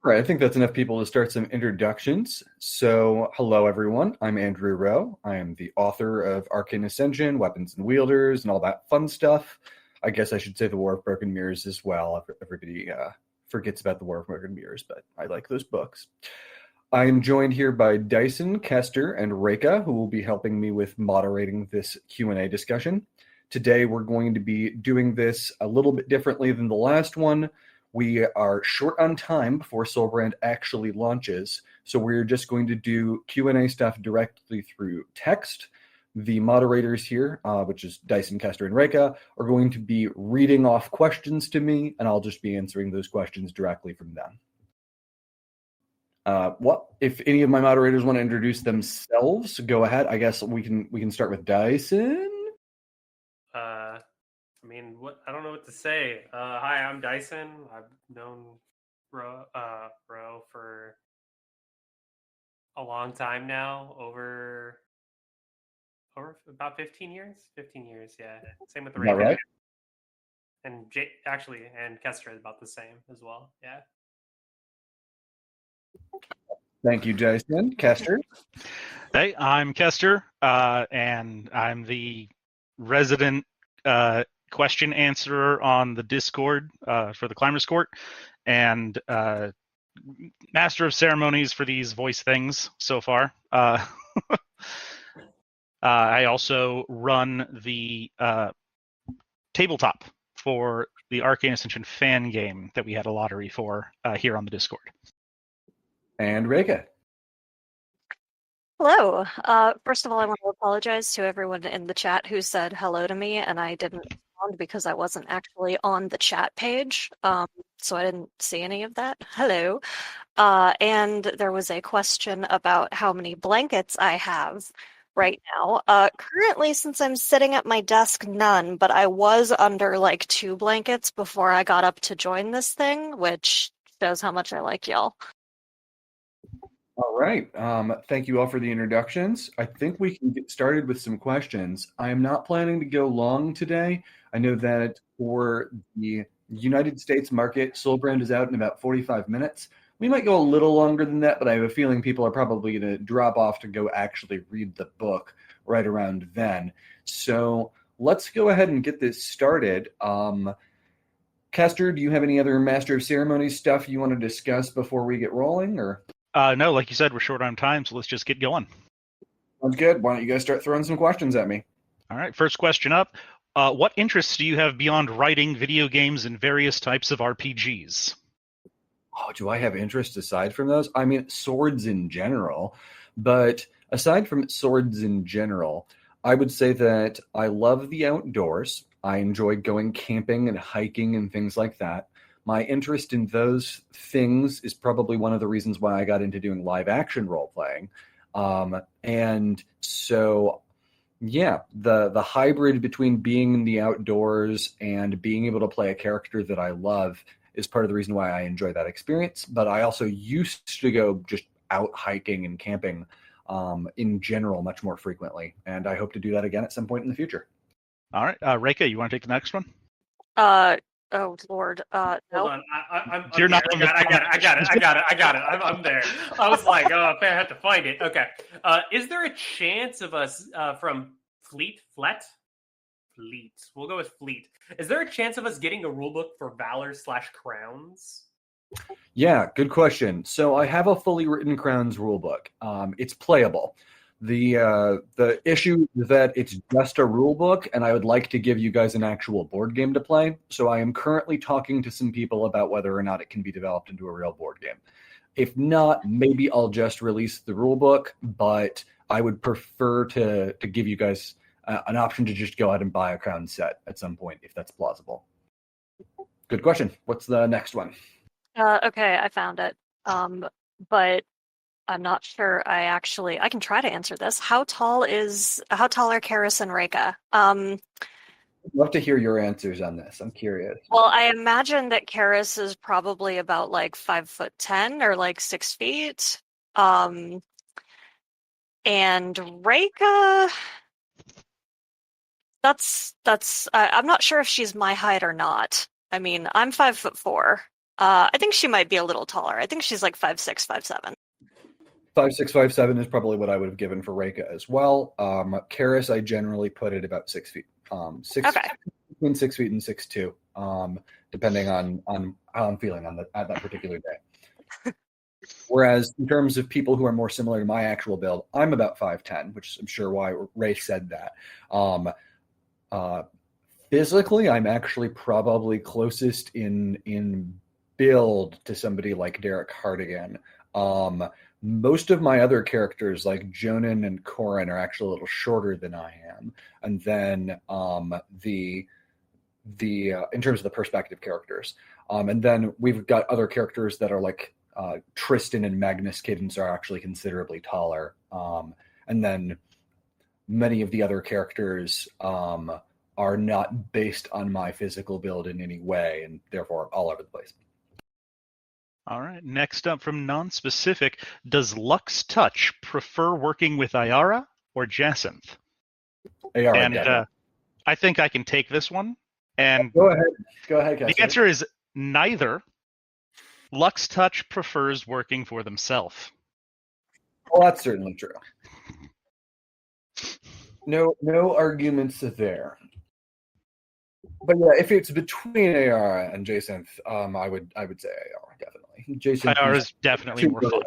All right, I think that's enough people to start some introductions. So, hello everyone. I'm Andrew Rowe. I am the author of Arcane Ascension, Weapons and Wielders, and all that fun stuff. I guess I should say the War of Broken Mirrors as well. Everybody forgets about the War of Broken Mirrors, but I like those books. I am joined here by Dyson, Kester, and Reka, who will be helping me with moderating this Q&A discussion. Today, we're going to be doing this a little bit differently than the last one. We are short on time before Soulbrand actually launches, so we're just going to do Q&A stuff directly through text. The moderators here, which is Dyson, Kester, and Reka, are going to be reading off questions to me, and I'll just be answering those questions directly from them. If any of my moderators want to introduce themselves, go ahead. I guess we can start with Dyson. I don't know what to say. Hi, I'm Dyson. I've known Ro for a long time now, over about 15 years. 15 years, yeah. Same with the Ray. Right? And and Kester is about the same as well. Yeah. Thank you, Dyson. Kester. Hey, I'm Kester, and I'm the resident question answerer on the Discord for the Climbers Court, and master of ceremonies for these voice things so far. I also run the tabletop for the Arcane Ascension fan game that we had a lottery for here on the Discord. And Reka. Hello. First of all, I want to apologize to everyone in the chat who said hello to me, and I didn't respond because I wasn't actually on the chat page, so I didn't see any of that. Hello. And there was a question about how many blankets I have right now. Currently, since I'm sitting at my desk, none, but I was under like 2 blankets before I got up to join this thing, which shows how much I like y'all. All right. Thank you all for the introductions. I think we can get started with some questions. I am not planning to go long today. I know that for the United States market, Soulbrand is out in about 45 minutes. We might go a little longer than that, but I have a feeling people are probably going to drop off to go actually read the book right around then. So let's go ahead and get this started. Kester, do you have any other Master of Ceremonies stuff you want to discuss before we get rolling, or? No, like you said, we're short on time, so let's just get going. Sounds good. Why don't you guys start throwing some questions at me? All right, first question up. What interests do you have beyond writing, video games, and various types of RPGs? Oh, do I have interest aside from those? I mean, swords in general. But aside from swords in general, I would say that I love the outdoors. I enjoy going camping and hiking and things like that. My interest in those things is probably one of the reasons why I got into doing live action role playing. And so, yeah, the hybrid between being in the outdoors and being able to play a character that I love is part of the reason why I enjoy that experience. But I also used to go just out hiking and camping in general much more frequently. And I hope to do that again at some point in the future. All right. Reka, you want to take the next one? Oh Lord, no. Hold on, You're not. I got it. I'm there. I was like, oh, I have to find it. Okay. Is there a chance of us from Fleet? We'll go with Fleet. Is there a chance of us getting a rulebook for Valor/Crowns? Yeah, good question. So I have a fully written Crowns rulebook. It's playable. The issue is that it's just a rule book, and I would like to give you guys an actual board game to play. So I am currently talking to some people about whether or not it can be developed into a real board game. If not, maybe I'll just release the rule book, but I would prefer to give you guys an option to just go out and buy a Crown set at some point, if that's plausible. Good question. What's the next one? Okay, I found it. But I'm not sure I can try to answer this. How tall are Karis and Reka? I'd love to hear your answers on this. I'm curious. Well, I imagine that Karis is probably about like 5'10" or like 6 feet. And Reka, I'm not sure if she's my height or not. I mean, I'm 5'4". I think she might be a little taller. I think she's like 5'6", 5'7". 5'6", 5'7" is probably what I would have given for Reika as well. Karis, I generally put at about 6 feet. Okay. Between 6 feet and 6'2", depending on how I'm feeling at that particular day. Whereas in terms of people who are more similar to my actual build, I'm about 5'10", which I'm sure why Ray said that. Physically, I'm actually probably closest in build to somebody like Derek Hardigan. Most of my other characters, like Jonan and Corin, are actually a little shorter than I am. And then the in terms of the perspective characters, and then we've got other characters that are like Tristan and Magnus Kiddens are actually considerably taller, and then many of the other characters are not based on my physical build in any way, and therefore all over the place. All right. Next up from non-specific, does Lux Touch prefer working with Ayara or Jacinth? Ayara, And definitely. I think I can take this one. And Go ahead, Cassie. the answer is neither. Lux Touch prefers working for themselves. Well, that's certainly true. No arguments there. But yeah, if it's between Ayara and Jacinth, I would say Ayara, definitely. Jacinth Ayara is definitely more fun.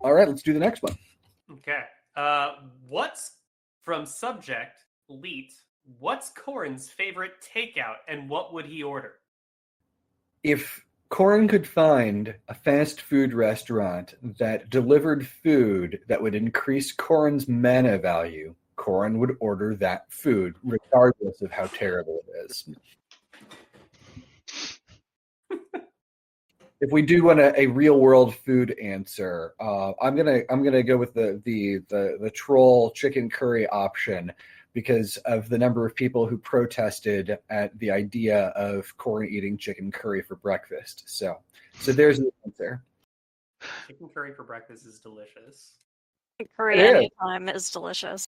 All right, let's do the next one. Okay. What's from subject Leet? What's Corin's favorite takeout, and what would he order? If Corin could find a fast food restaurant that delivered food that would increase Corin's mana value, Corin would order that food, regardless of how terrible it is. If we do want a real world food answer, I'm gonna go with the troll chicken curry option because of the number of people who protested at the idea of Corin eating chicken curry for breakfast. So there's the answer. Chicken curry for breakfast is delicious. Curry anytime is delicious.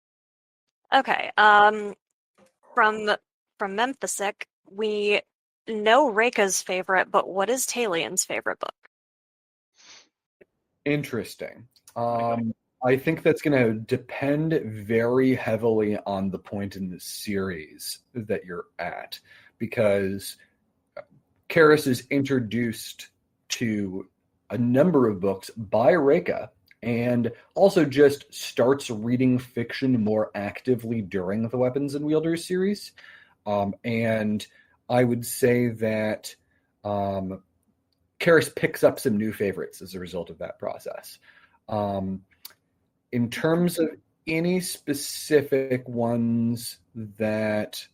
Okay. From Memphisic, we know Reika's favorite, but what is Talian's favorite book? Interesting. I think that's going to depend very heavily on the point in the series that you're at, because Karis is introduced to a number of books by Reika and also just starts reading fiction more actively during the Weapons and Wielders series. And I would say that Karis picks up some new favorites as a result of that process. In terms of any specific ones that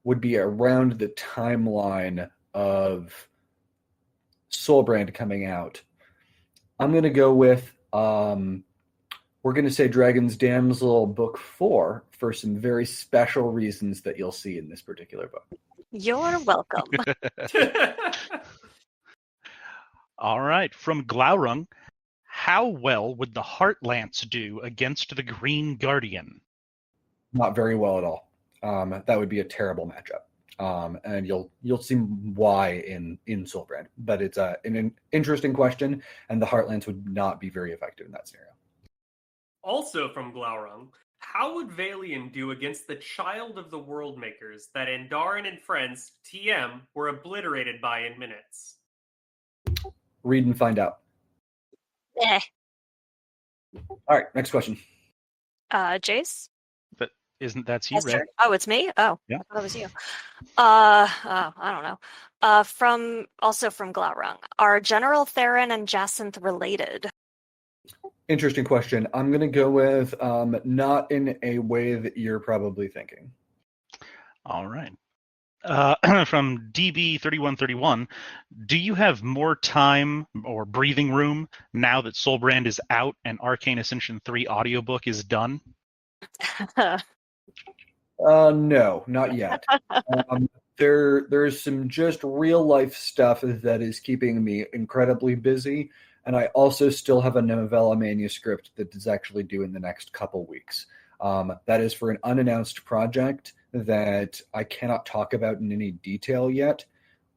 would be around the timeline of Soulbrand coming out, I'm going to go with, we're going to say Dragon's Damsel Book 4 for some very special reasons that you'll see in this particular book. You're welcome. All right. From Glaurung, how well would the Heartlance do against the Green Guardian? Not very well at all. That would be a terrible matchup. And you'll see why in Soulbrand. But it's an interesting question, and the Heartlands would not be very effective in that scenario. Also from Glaurung, how would Valian do against the Child of the World Makers that Andarin and friends, TM, were obliterated by in minutes? Read and find out. Eh. All right, next question. Jace? But isn't that you, Ray? Oh, it's me? Oh, yeah. I thought it was you. I don't know. From Glaurung, are General Theron and Jacinth related? Interesting question. I'm going to go with not in a way that you're probably thinking. All right. From DB3131, do you have more time or breathing room now that Soulbrand is out and Arcane Ascension 3 audiobook is done? No, not yet. There's some just real life stuff that is keeping me incredibly busy, and I also still have a novella manuscript that is actually due in the next couple weeks. That is for an unannounced project that I cannot talk about in any detail yet,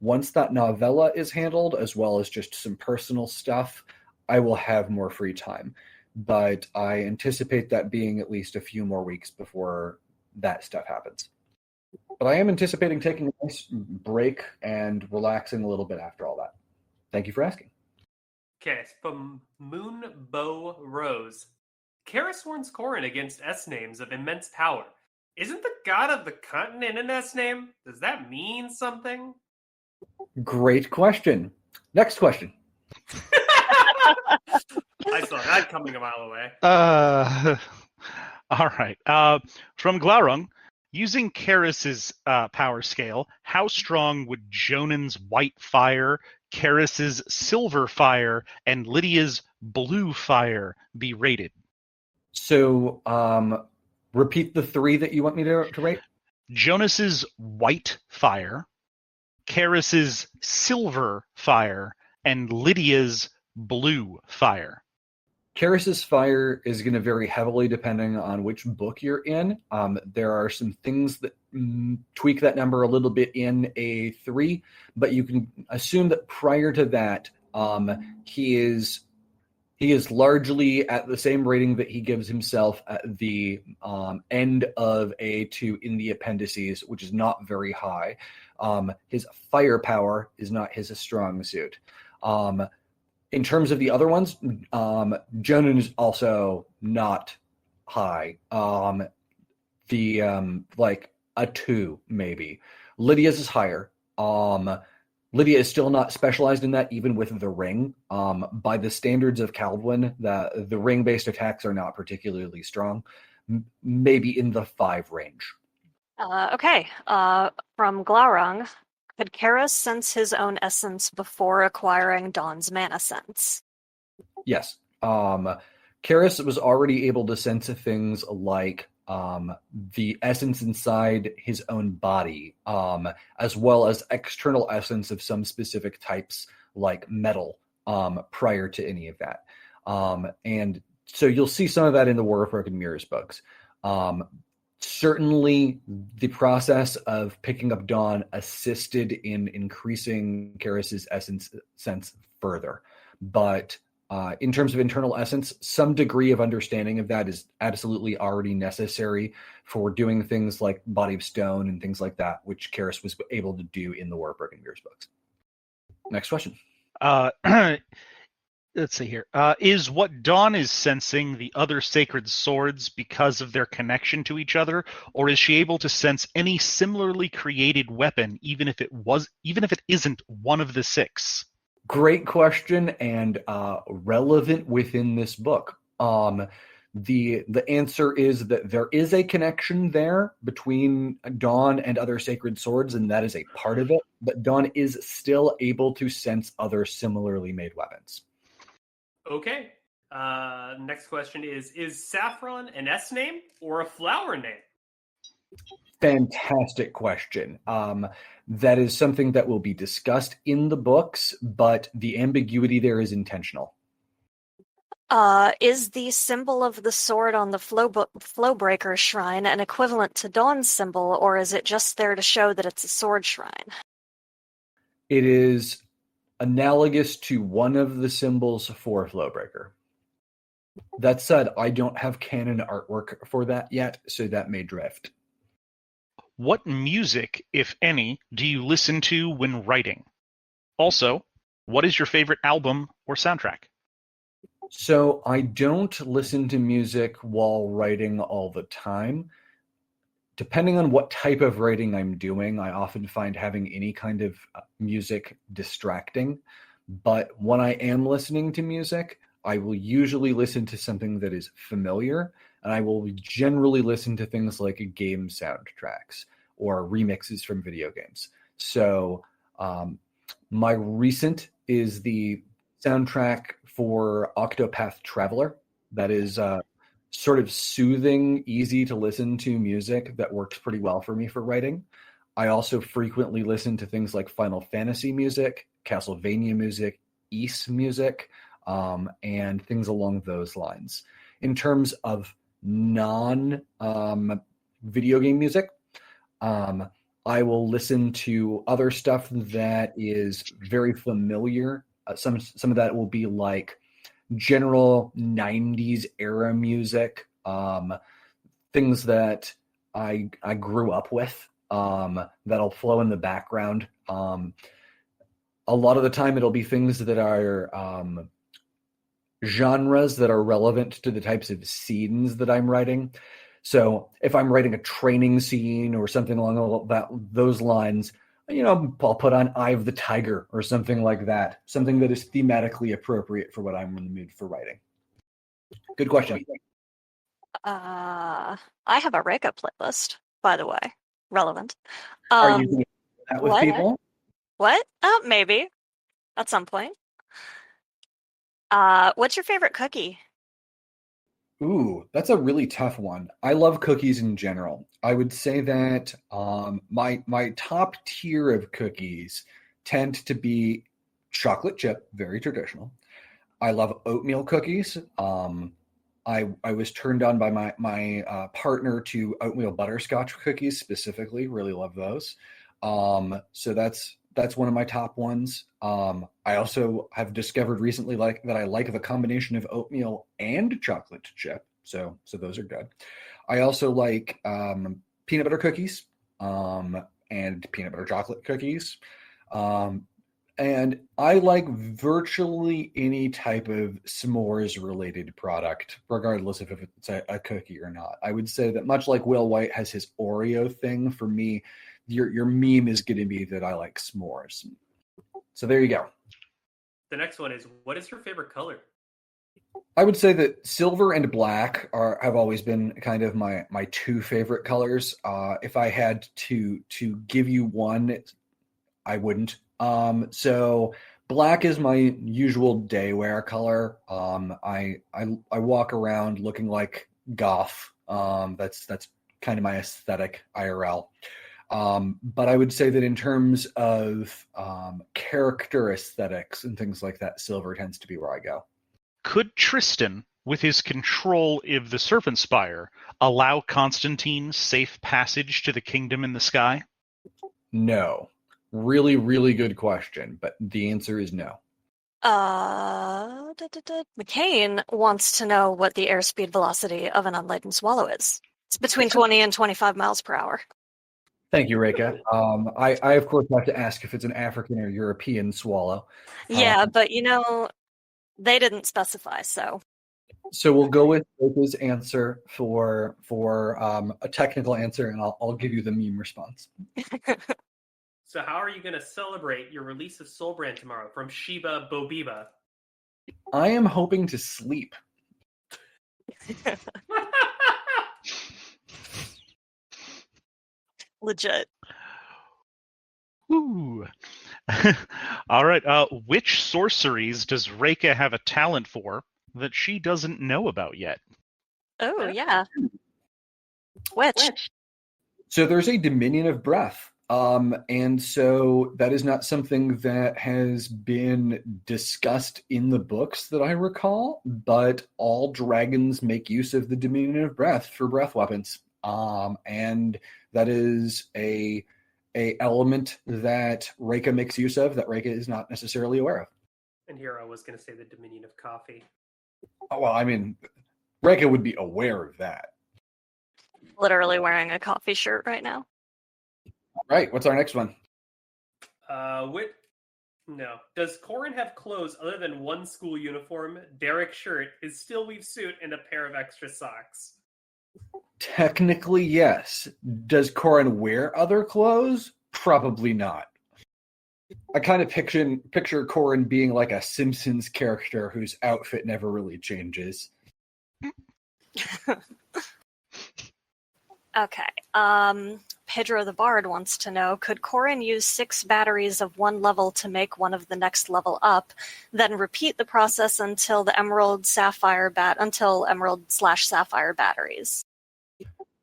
Once that novella is handled, as well as just some personal stuff, I will have more free time. But I anticipate that being at least a few more weeks before that stuff happens. But I am anticipating taking a nice break and relaxing a little bit after all that. Thank you for asking. Okay, it's from Moonbow Rose. Karis warns Corin against S-names of immense power. Isn't the god of the continent an S-name? Does that mean something? Great question. Next question. I saw that coming a mile away. All right. From Glaurung, using Karis's power scale, how strong would Jonan's white fire, Karis's silver fire, and Lydia's blue fire be rated? So, repeat the three that you want me to rate. Jonas's white fire, Karis's silver fire, and Lydia's blue fire. Karis's fire is going to vary heavily depending on which book you're in. There are some things that tweak that number a little bit in A3, but you can assume that prior to that, he is largely at the same rating that he gives himself at the end of A2 in the appendices, which is not very high. His firepower is not his strong suit. In terms of the other ones, Jonan is also not high. Like a 2 maybe. Lydia's is higher. Lydia is still not specialized in that, even with the ring. By the standards of Kaldwin, the ring-based attacks are not particularly strong. Maybe in the 5 range. Okay. From Glaurung, could Karis sense his own essence before acquiring Dawn's mana sense? Yes. Karis was already able to sense things like the essence inside his own body, as well as external essence of some specific types like metal, prior to any of that. And so you'll see some of that in the War of Broken Mirrors books. Certainly, the process of picking up Dawn assisted in increasing Karis's essence sense further. But in terms of internal essence, some degree of understanding of that is absolutely already necessary for doing things like Body of Stone and things like that, which Karis was able to do in the War of Broken Mirrors books. Next question. Let's see here. Is what Dawn is sensing the other sacred swords because of their connection to each other, or is she able to sense any similarly created weapon, even if it isn't one of the 6? Great question, and relevant within this book. The answer is that there is a connection there between Dawn and other sacred swords, and that is a part of it. But Dawn is still able to sense other similarly made weapons. Okay. Next question is saffron an S name or a flower name? Fantastic question. That is something that will be discussed in the books, but the ambiguity there is intentional. Is the symbol of the sword on the Flowbreaker shrine an equivalent to Dawn's symbol, or is it just there to show that it's a sword shrine? It is analogous to one of the symbols for Flowbreaker. That said, I don't have canon artwork for that yet, so that may drift. What music, if any, do you listen to when writing? Also, what is your favorite album or soundtrack? So I don't listen to music while writing all the time. Depending on what type of writing I'm doing, I often find having any kind of music distracting. But when I am listening to music, I will usually listen to something that is familiar, and I will generally listen to things like game soundtracks or remixes from video games. So my recent is the soundtrack for Octopath Traveler. That is sort of soothing, easy to listen to music that works pretty well for me for writing. I also frequently listen to things like Final Fantasy music, Castlevania music, Ys music, and things along those lines. In terms of non-video game music, I will listen to other stuff that is very familiar. Some of that will be like general 90s era music, things that I grew up with, that'll flow in the background. A lot of the time it'll be things that are genres that are relevant to the types of scenes that I'm writing. So if I'm writing a training scene or something along those lines, I'll put on Eye of the Tiger or something like that, something that is thematically appropriate for what I'm in the mood for writing. Good question. I have a Reka playlist, by the way. Relevant. Are you doing that with what? people? What? Maybe. At some point. What's your favorite cookie? Ooh, that's a really tough one. I love cookies in general. I would say that my top tier of cookies tend to be chocolate chip, very traditional. I love oatmeal cookies. I was turned on by my partner to oatmeal butterscotch cookies specifically. Really love those. So that's one of my top ones. I also have discovered recently that I like the combination of oatmeal and chocolate chip. So those are good. I also like peanut butter cookies and peanut butter chocolate cookies. And I like virtually any type of s'mores related product, regardless if it's a cookie or not. I would say that much like Will White has his Oreo thing, for me, your meme is going to be that I like s'mores. So there you go. The next one is, what is your favorite color? I would say that silver and black have always been kind of my two favorite colors. If I had to give you one, I wouldn't. So black is my usual day wear color. I walk around looking like goth. That's kind of my aesthetic IRL. But I would say that in terms of character aesthetics and things like that, silver tends to be where I go. Could Tristan, with his control of the Serpent Spire, allow Constantine safe passage to the kingdom in the sky? No. Really, really good question, but the answer is no. McCain wants to know what the airspeed velocity of an unladen swallow is. It's between 20 and 25 miles per hour. Thank you, Reka. I of course have to ask if it's an African or European swallow. Yeah, but they didn't specify, so. So we'll go with Reka's answer for a technical answer, and I'll give you the meme response. So how are you going to celebrate your release of Soulbrand tomorrow from Shiba Bobiba? I am hoping to sleep. Legit. Ooh. All right. Which sorceries does Reka have a talent for that she doesn't know about yet? Oh, yeah. Which? So there's a Dominion of Breath. And so that is not something that has been discussed in the books that I recall, but all dragons make use of the Dominion of Breath for breath weapons. And that is a element that Reka makes use of that Reka is not necessarily aware of. And here I was going to say the Dominion of Coffee. Oh, well, I mean, Reka would be aware of that. Literally wearing a coffee shirt right now. Right. What's our next one? No. Does Corin have clothes other than one school uniform, Derek shirt, his steel weave suit, and a pair of extra socks? Technically, yes. Does Corin wear other clothes? Probably not. I kind of picture Corin being like a Simpsons character whose outfit never really changes. Okay. Pedro the Bard wants to know, could Corin use 6 batteries of one level to make one of the next level up, then repeat the process until the Emerald/Sapphire batteries?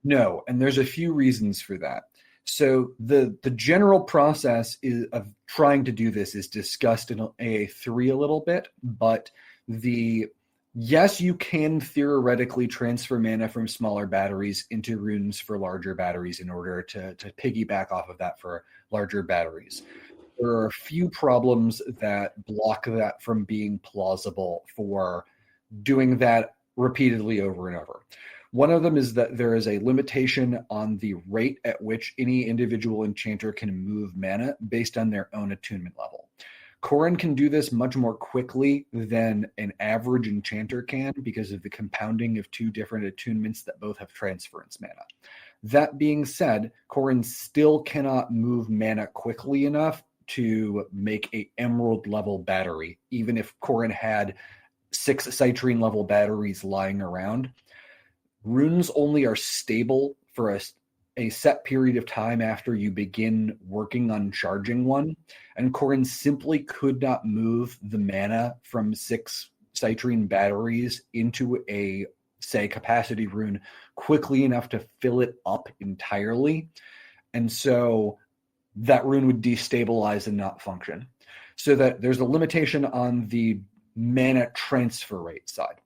No, and there's a few reasons for that. So the general process of trying to do this is discussed in AA3 a little bit, but the Yes, you can theoretically transfer mana from smaller batteries into runes for larger batteries in order to piggyback off of that for larger batteries. There are a few problems that block that from being plausible for doing that repeatedly over and over. One of them is that there is a limitation on the rate at which any individual enchanter can move mana based on their own attunement level. Corrin can do this much more quickly than an average enchanter can because of the compounding of two different attunements that both have transference mana. That being said, Corrin still cannot move mana quickly enough to make a emerald level battery, even if Corrin had 6 citrine level batteries lying around. Runes only are stable for a set period of time after you begin working on charging one, and Corrin simply could not move the mana from 6 citrine batteries into a, say, capacity rune quickly enough to fill it up entirely. And so that rune would destabilize and not function. So that there's a limitation on the mana transfer rate side.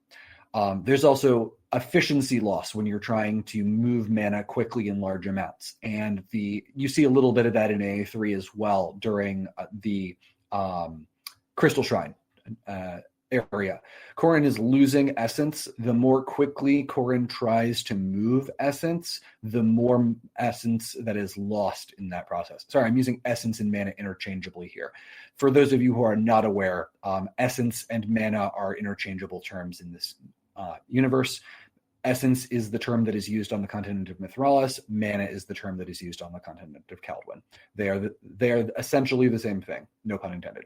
There's also efficiency loss when you're trying to move mana quickly in large amounts. And you see a little bit of that in AA3 as well during the Crystal Shrine area. Corrin is losing essence. The more quickly Corrin tries to move essence, the more essence that is lost in that process. Sorry, I'm using essence and mana interchangeably here. For those of you who are not aware, essence and mana are interchangeable terms in this universe. Essence is the term that is used on the continent of Mithralis. Mana is the term that is used on the continent of Kaldwin. They are essentially the same thing. No pun intended.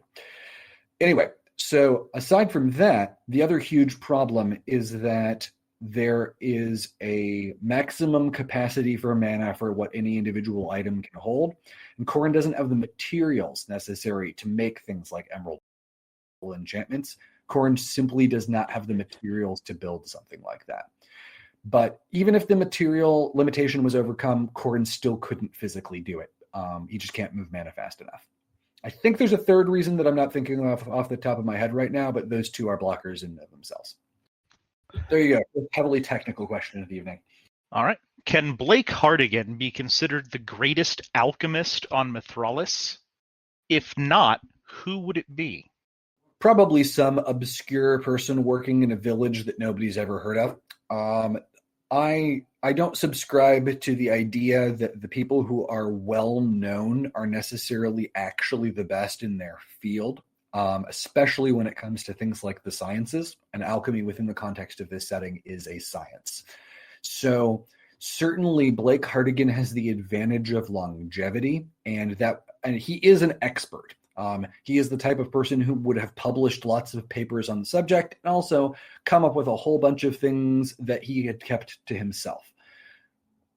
Anyway, so aside from that, the other huge problem is that there is a maximum capacity for mana for what any individual item can hold, and Corrin doesn't have the materials necessary to make things like emerald enchantments. Corrin simply does not have the materials to build something like that. But even if the material limitation was overcome, Corrin still couldn't physically do it. He just can't move mana fast enough. I think there's a third reason that I'm not thinking off the top of my head right now, but those two are blockers in themselves. There you go. Heavily technical question of the evening. All right. Can Blake Hardigan be considered the greatest alchemist on Mithralis? If not, who would it be? Probably some obscure person working in a village that nobody's ever heard of. I don't subscribe to the idea that the people who are well known are necessarily actually the best in their field, especially when it comes to things like the sciences. And alchemy within the context of this setting is a science. So certainly Blake Hardigan has the advantage of longevity, and he is an expert. He is the type of person who would have published lots of papers on the subject and also come up with a whole bunch of things that he had kept to himself.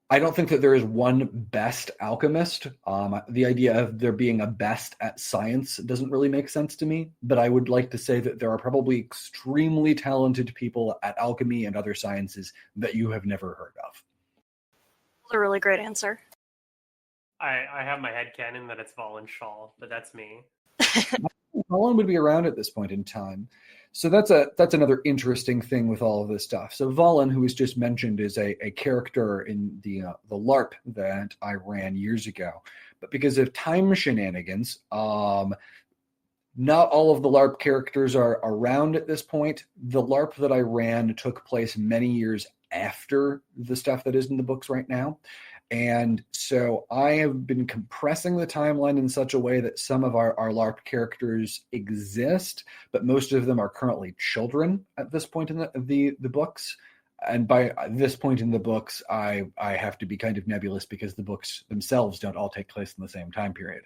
I don't think that there is one best alchemist. The idea of there being a best at science doesn't really make sense to me, but I would like to say that there are probably extremely talented people at alchemy and other sciences that you have never heard of. That's a really great answer. I have my headcanon that it's Valen Shaw, but that's me. Valen would be around at this point in time. So that's another interesting thing with all of this stuff. So Valen, who was just mentioned, is a character in the LARP that I ran years ago. But because of time shenanigans, not all of the LARP characters are around at this point. The LARP that I ran took place many years after the stuff that is in the books right now. And so I have been compressing the timeline in such a way that some of our LARP characters exist, but most of them are currently children at this point in the books. And by this point in the books, I have to be kind of nebulous because the books themselves don't all take place in the same time period.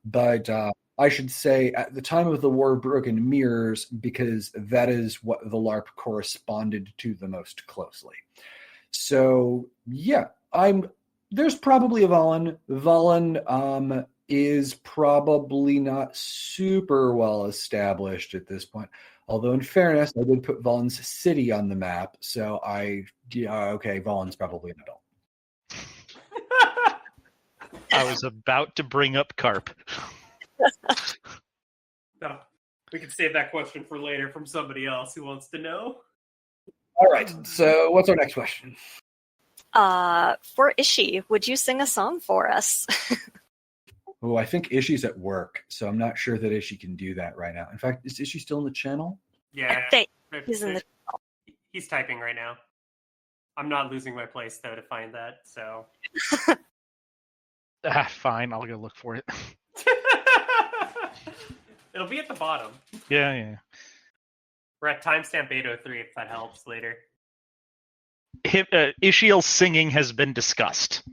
But I should say at the time of the War of Broken Mirrors, because that is what the LARP corresponded to the most closely. So yeah, there's probably a Valen. Valen is probably not super well established at this point. Although, in fairness, I did put Valen's city on the map, so Valen's probably an adult. I was about to bring up Carp. No, we can save that question for later from somebody else who wants to know. All right. So what's our next question? For Ishi, would you sing a song for us? Oh, I think Ishi's at work, so I'm not sure that Ishi can do that right now. In fact, is Ishi still in the channel? Yeah, He's in the. he's typing right now. I'm not losing my place though to find that. So Fine, I'll go look for it. it'll be at the bottom. Yeah. We're at timestamp 803 if that helps later. Ishiel's singing has been discussed.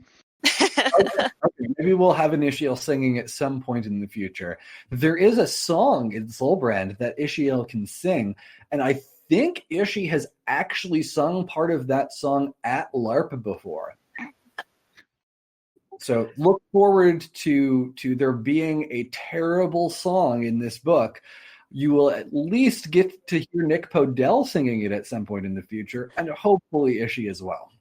Okay, maybe we'll have an Ishiel singing at some point in the future. There is a song in Soulbrand that Ishiel can sing, and I think Ishi has actually sung part of that song at LARP before. So look forward to there being a terrible song in this book. You will at least get to hear Nick Podell singing it at some point in the future, and hopefully Ishi as well.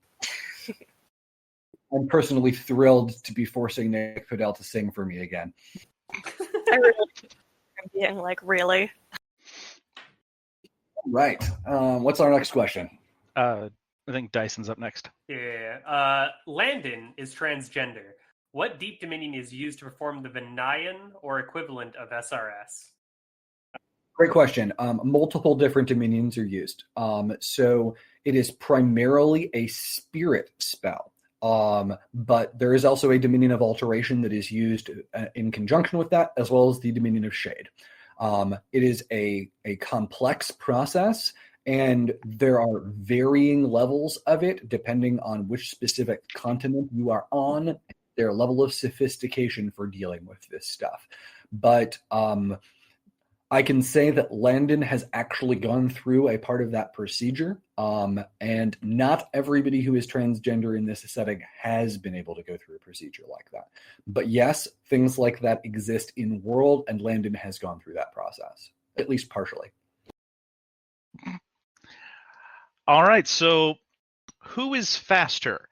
I'm personally thrilled to be forcing Nick Podell to sing for me again. I really am being like, really? Right. What's our next question? I think Dyson's up next. Yeah. Landon is transgender. What deep dominion is used to perform the Vinayan or equivalent of SRS? Great question. Multiple different dominions are used. So it is primarily a spirit spell. But there is also a dominion of alteration that is used in conjunction with that, as well as the dominion of shade. It is a complex process, and there are varying levels of it depending on which specific continent you are on, their level of sophistication for dealing with this stuff. But I can say that Landon has actually gone through a part of that procedure, and not everybody who is transgender in this setting has been able to go through a procedure like that. But yes, things like that exist in world, and Landon has gone through that process, at least partially. All right, so who is faster,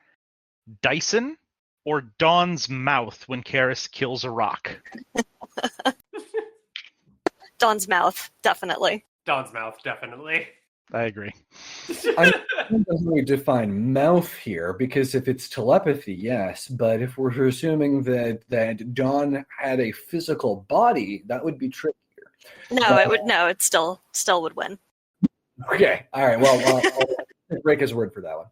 Dyson or Dawn's mouth when Karis kills a rock? Dawn's mouth, definitely. Dawn's mouth, definitely. I agree. I doesn't really define mouth here, because if it's telepathy, yes. But if we're assuming that Dawn had a physical body, that would be trickier. No, it would. No, it still would win. Okay. All right. Well, I'll break his word for that one.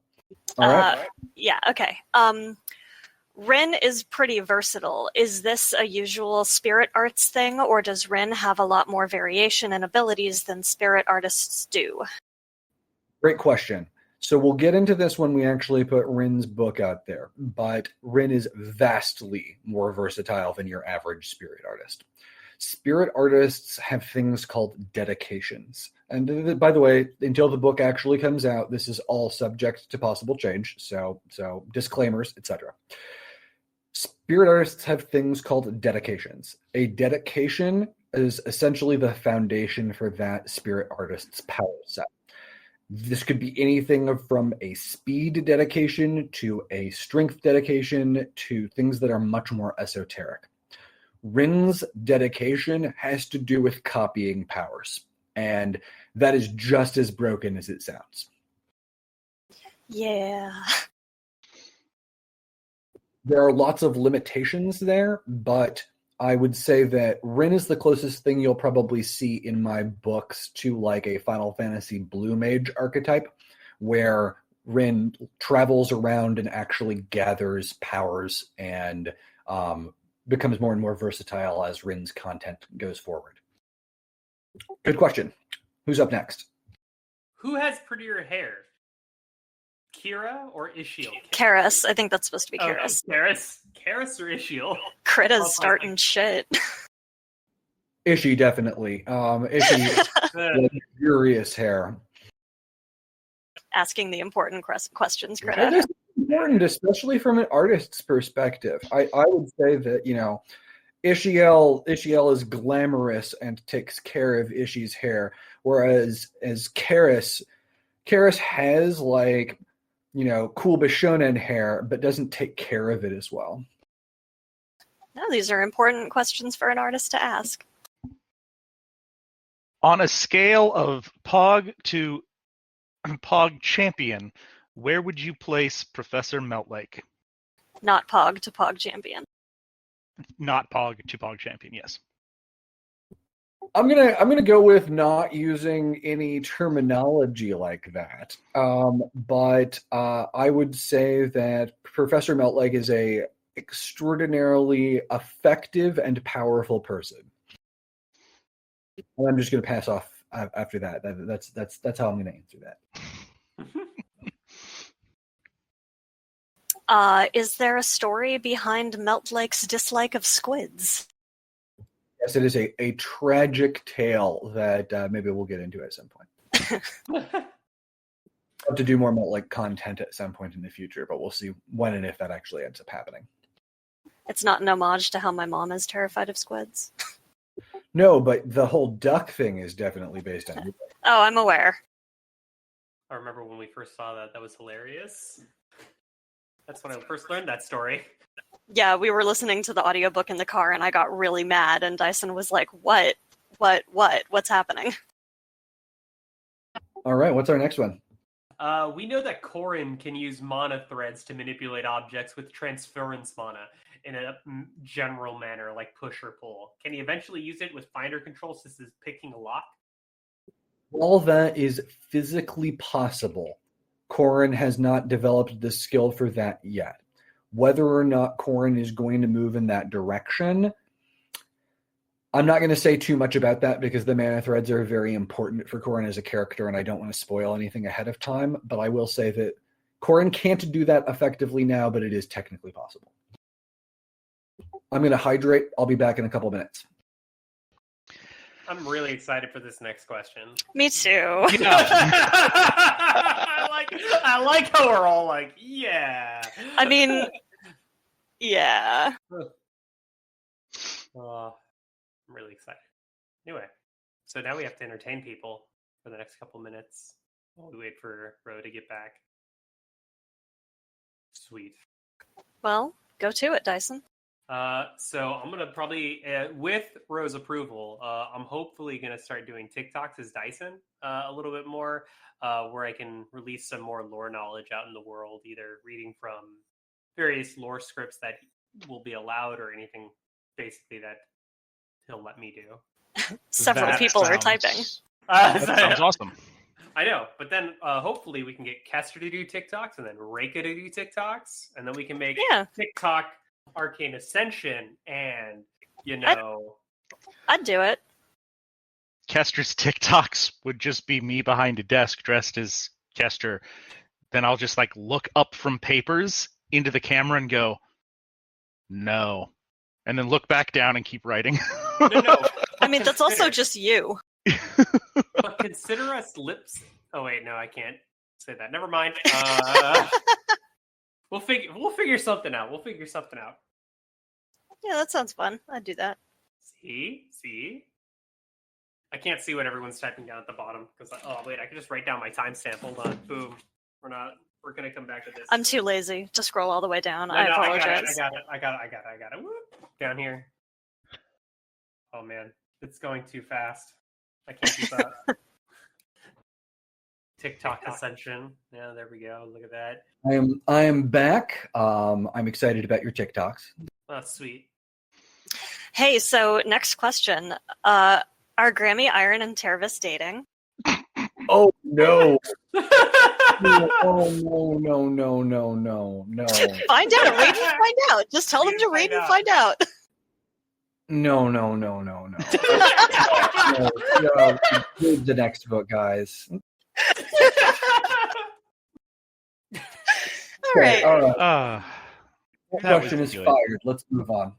All right. Yeah. Okay. Rin is pretty versatile. Is this a usual spirit arts thing, or does Rin have a lot more variation and abilities than spirit artists do? Great question. So we'll get into this when we actually put Rin's book out there, but Rin is vastly more versatile than your average spirit artist. Spirit artists have things called dedications. And by the way, until the book actually comes out, this is all subject to possible change. So disclaimers, etc. Spirit artists have things called dedications. A dedication is essentially the foundation for that spirit artist's power set. This could be anything from a speed dedication to a strength dedication to things that are much more esoteric. Rin's dedication has to do with copying powers, and that is just as broken as it sounds. Yeah. There are lots of limitations there, but I would say that Rin is the closest thing you'll probably see in my books to like a Final Fantasy Blue Mage archetype, where Rin travels around and actually gathers powers and becomes more and more versatile as Rin's content goes forward. Good question. Who's up next? Who has prettier hair? Kira or Ishiel? Karis. I think that's supposed to be Karis. Karis or Ishiel? Krita's starting shit. Ishi, definitely. Ishi, luxurious hair. Asking the important questions, Krita. That is important, especially from an artist's perspective. I would say that, Ishiel is glamorous and takes care of Ishi's hair, whereas Karis has cool Bishonen hair, but doesn't take care of it as well. No, these are important questions for an artist to ask. On a scale of Pog to Pog champion, where would you place Professor Meltlake? Not Pog to Pog champion. Not Pog to Pog champion, yes. I'm gonna go with not using any terminology like that. But I would say that Professor Meltlake is a extraordinarily effective and powerful person. And I'm just gonna pass off after that. That's how I'm gonna answer that. Is there a story behind Meltlake's dislike of squids? Yes, it is a tragic tale that maybe we'll get into at some point. I'll have to do more Meltlake content at some point in the future, but we'll see when and if that actually ends up happening. It's not an homage to how my mom is terrified of squids. No, but the whole duck thing is definitely based on it. Oh, I'm aware. I remember when we first saw that. That was hilarious. That's when I first learned that story. Yeah, we were listening to the audiobook in the car and I got really mad and Dyson was like, what's happening? All right, what's our next one? We know that Corrin can use mana threads to manipulate objects with transference mana in a general manner, like push or pull. Can he eventually use it with finder controls such as picking a lock? All that is physically possible. Corrin has not developed the skill for that yet. Whether or not Corrin is going to move in that direction, I'm not going to say too much about that because the mana threads are very important for Corrin as a character, and I don't want to spoil anything ahead of time, but I will say that Corrin can't do that effectively now, but it is technically possible. I'm going to hydrate. I'll be back in a couple minutes. I'm really excited for this next question. Me too. Yeah. I like how we're all like, yeah. I mean, yeah. I'm really excited. Anyway, so now we have to entertain people for the next couple minutes while we wait for Ro to get back. Sweet. Well, go to it, Dyson. So I'm gonna probably, with Ro's approval, I'm hopefully gonna start doing TikToks as Dyson a little bit more, where I can release some more lore knowledge out in the world, either reading from various lore scripts that will be allowed or anything basically that he'll let me do. Several people are typing. That sounds awesome. I know, but then hopefully we can get Kester to do TikToks and then Reika to do TikToks, and then we can make TikTok Arcane Ascension, and I'd do it. Kester's TikToks would just be me behind a desk dressed as Kester. Then I'll just look up from papers into the camera and go, no. And then look back down and keep writing. No. I mean, that's also just you. But consider us lips. Oh wait, no, I can't say that. Never mind. We'll figure something out. Yeah, that sounds fun. I'd do that. See. I can't see what everyone's typing down at the bottom because I can just write down my timestamp. Hold on. Boom. We're gonna come back to this. I'm too lazy to scroll all the way down. No, I apologize. I got it. Whoop. Down here. Oh man, it's going too fast. I can't keep up. TikTok Ascension. Yeah, there we go. Look at that. I am back. I'm excited about your TikToks. Oh, sweet. Hey, so next question. Are Grammy, Iron, and Tervis dating? Oh no. Oh no. Find out. Read and find out. Just tell them to read and find out. No. Read the next book, guys. All right. That question is fired. Let's move on.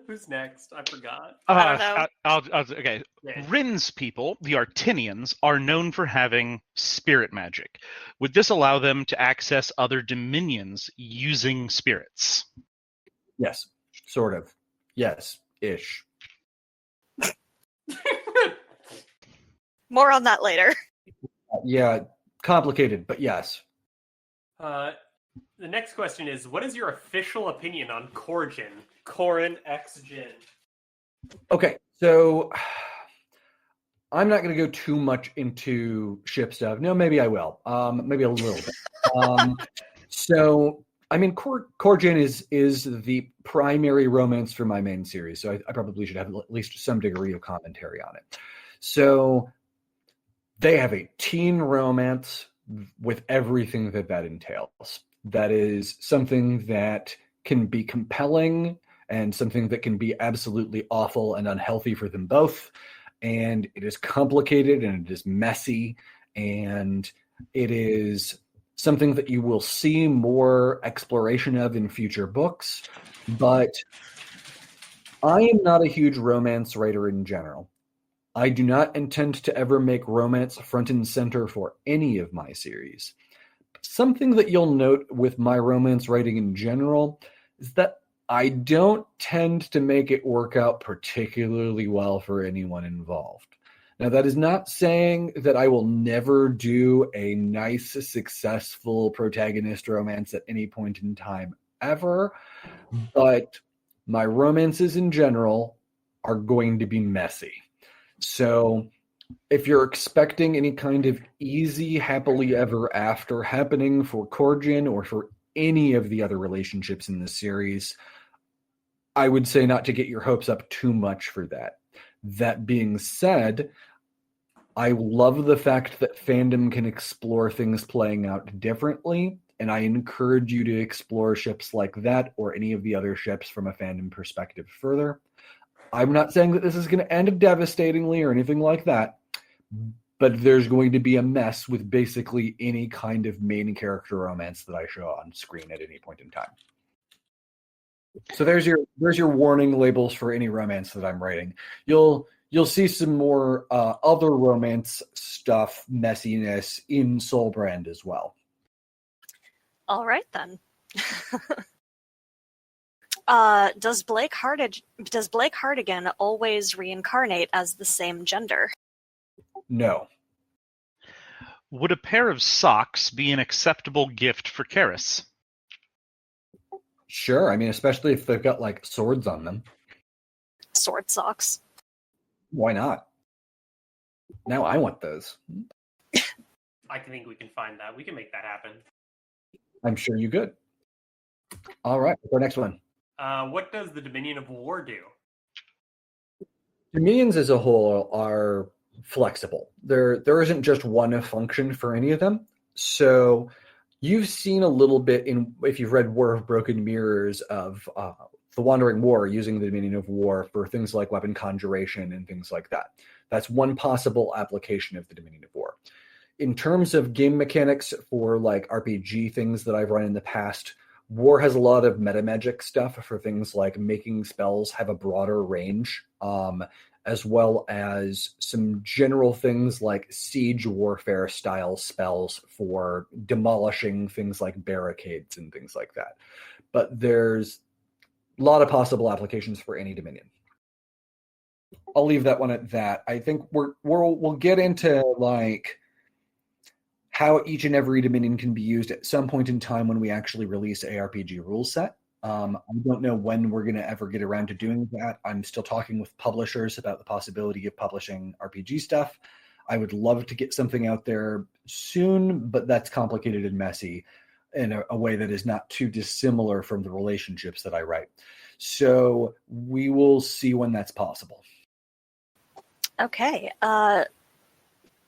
Who's next? I forgot. I don't know. Okay. Rin's people, the Artinians, are known for having spirit magic. Would this allow them to access other dominions using spirits? Yes. Sort of. Yes-ish. More on that later. Yeah. Complicated, but yes. The next question is, what is your official opinion on Corrin X Jin? Okay, so I'm not going to go too much into ship stuff. No, maybe I will. Maybe a little bit. So, I mean, Corjan is the primary romance for my main series, so I probably should have at least some degree of commentary on it. So, they have a teen romance with everything that entails. That is something that can be compelling and something that can be absolutely awful and unhealthy for them both. And it is complicated and it is messy, and it is something that you will see more exploration of in future books. But I am not a huge romance writer in general. I do not intend to ever make romance front and center for any of my series. Something that you'll note with my romance writing in general is that I don't tend to make it work out particularly well for anyone involved. Now, that is not saying that I will never do a nice, successful protagonist romance at any point in time ever, but my romances in general are going to be messy. So if you're expecting any kind of easy, happily ever after happening for Corjan or for any of the other relationships in the series, I would say not to get your hopes up too much for that. That being said, I love the fact that fandom can explore things playing out differently, and I encourage you to explore ships like that or any of the other ships from a fandom perspective further. I'm not saying that this is going to end devastatingly or anything like that, but there's going to be a mess with basically any kind of main character romance that I show on screen at any point in time. So there's your warning labels for any romance that I'm writing. You'll see some more other romance stuff, messiness in Soulbrand as well. All right then. Does Blake Hartigan always reincarnate as the same gender? No. Would a pair of socks be an acceptable gift for Karis? Sure. I mean, especially if they've got like swords on them. Sword socks. Why not? Now I want those. I think we can find that. We can make that happen. I'm sure you could. All right. What's our next one? What does the Dominion of War do? Dominions as a whole are flexible. There isn't just one function for any of them. So you've seen a little bit if you've read War of Broken Mirrors of the Wandering War using the Dominion of War for things like weapon conjuration and things like that. That's one possible application of the Dominion of War. In terms of game mechanics for like RPG things that I've run in the past, War has a lot of meta magic stuff for things like making spells have a broader range, as well as some general things like siege warfare style spells for demolishing things like barricades and things like that. But there's a lot of possible applications for any Dominion. I'll leave that one at that. I think we'll get into like how each and every Dominion can be used at some point in time when we actually release a RPG rule set. I don't know when we're going to ever get around to doing that. I'm still talking with publishers about the possibility of publishing RPG stuff. I would love to get something out there soon, but that's complicated and messy in a way that is not too dissimilar from the relationships that I write. So we will see when that's possible. Okay.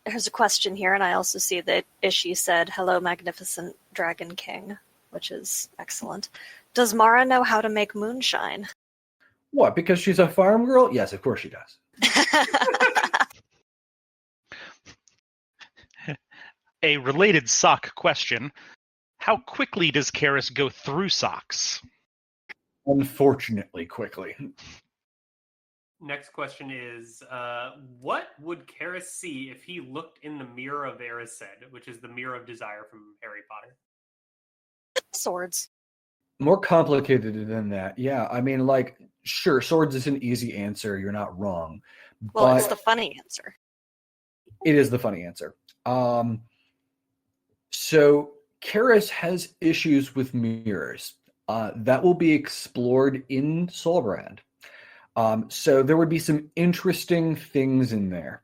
There's a question here, and I also see that Ishi said, "Hello, magnificent Dragon King," which is excellent. Does Mara know how to make moonshine? What, because she's a farm girl? Yes, of course she does. A related sock question. How quickly does Karis go through socks? Unfortunately, quickly. Next question is, what would Karis see if he looked in the Mirror of Erised, which is the Mirror of Desire from Harry Potter? Swords. More complicated than that. Yeah, I mean, like, sure, swords is an easy answer. You're not wrong. Well, but it's the funny answer. It is the funny answer. So Karis has issues with mirrors. That will be explored in Soulbrand. So there would be some interesting things in there.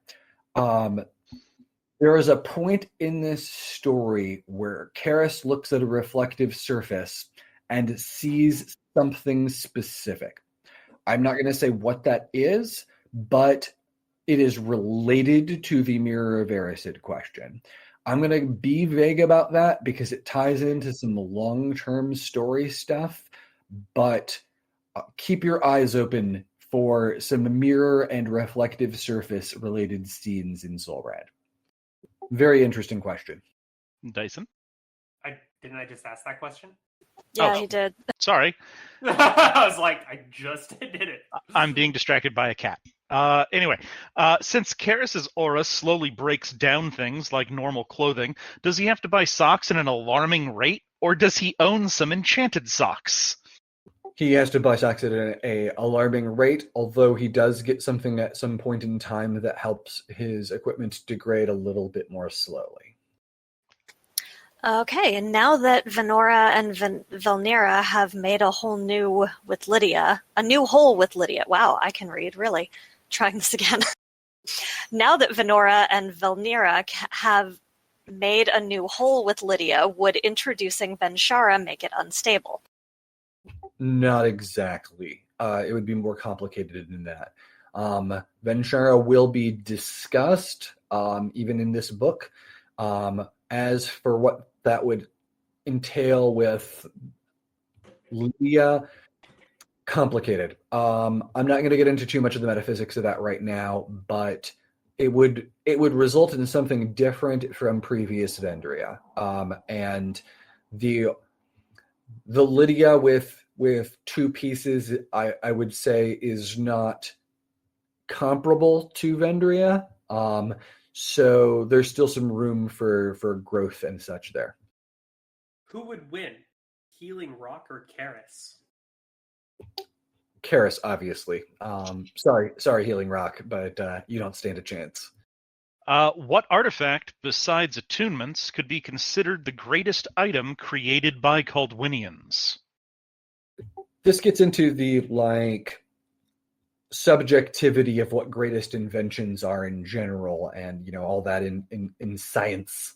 There is a point in this story where Karis looks at a reflective surface and sees something specific. I'm not going to say what that is, but it is related to the Mirror of Erised question. I'm going to be vague about that because it ties into some long-term story stuff, but keep your eyes open for some mirror and reflective surface related scenes in Soulbrand. Very interesting question. Dyson? Didn't I just ask that question? Yeah, Oh. he did. Sorry. I was like, I just did it. I'm being distracted by a cat. Anyway, since Karis's aura slowly breaks down things like normal clothing, does he have to buy socks at an alarming rate, or does he own some enchanted socks? He has to buy socks at an alarming rate, although he does get something at some point in time that helps his equipment degrade a little bit more slowly. Okay, and now that Venora and Velnira have made a whole new with Lydia, a new hole with Lydia. Wow, I can read, really. Trying this again. Now that Venora and Velnira have made a new hole with Lydia, would introducing Venshara make it unstable? Not exactly. It would be more complicated than that. Venshara will be discussed, even in this book. As for what that would entail with Lydia, complicated. I'm not going to get into too much of the metaphysics of that right now, but it would result in something different from previous Vendria. And the Lydia with two pieces, I would say, is not comparable to Vendria. So there's still some room for growth and such there. Who would win, Healing Rock or Karis? Karis, obviously. Sorry, Healing Rock, but you don't stand a chance. What artifact, besides attunements, could be considered the greatest item created by Kaldwinians? This gets into the subjectivity of what greatest inventions are in general, and all that in science.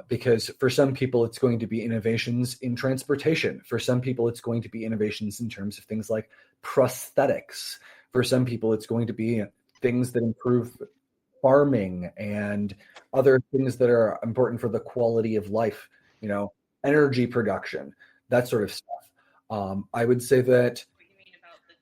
Because for some people it's going to be innovations in transportation. For some people it's going to be innovations in terms of things like prosthetics. For some people it's going to be things that improve farming and other things that are important for the quality of life, energy production, that sort of stuff. I would say that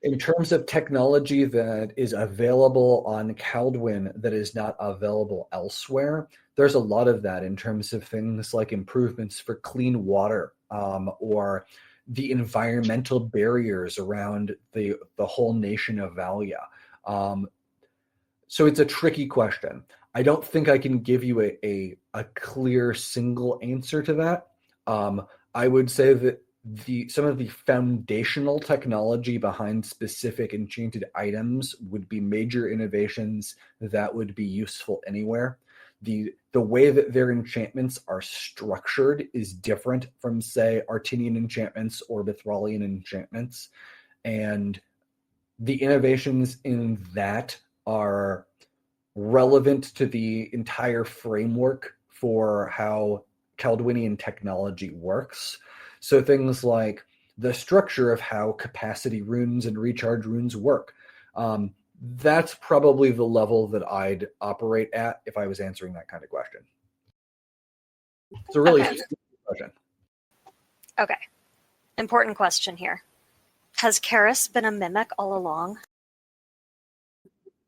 in terms of technology that is available on Kaldwin that is not available elsewhere, there's a lot of that in terms of things like improvements for clean water, or the environmental barriers around the whole nation of Valia. So it's a tricky question. I don't think I can give you a clear single answer to that. I would say that some of the foundational technology behind specific enchanted items would be major innovations that would be useful anywhere. The way that their enchantments are structured is different from, say, Artinian enchantments or Mithralian enchantments, and the innovations in that are relevant to the entire framework for how Kaldwinian technology works. So things like the structure of how capacity runes and recharge runes work. That's probably the level that I'd operate at if I was answering that kind of question. It's a really specific question. Okay. Important question here. Has Karis been a mimic all along?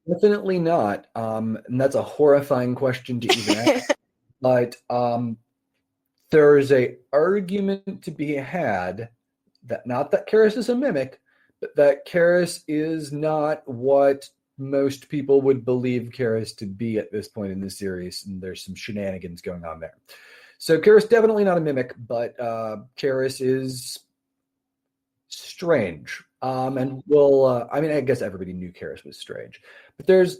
Definitely not. And that's a horrifying question to even ask. But there is an argument to be had that not that Karis is a mimic, but that Karis is not what most people would believe Karis to be at this point in the series, and there's some shenanigans going on there. So Karis definitely not a mimic, but Karis is strange. And I guess everybody knew Karis was strange, but there's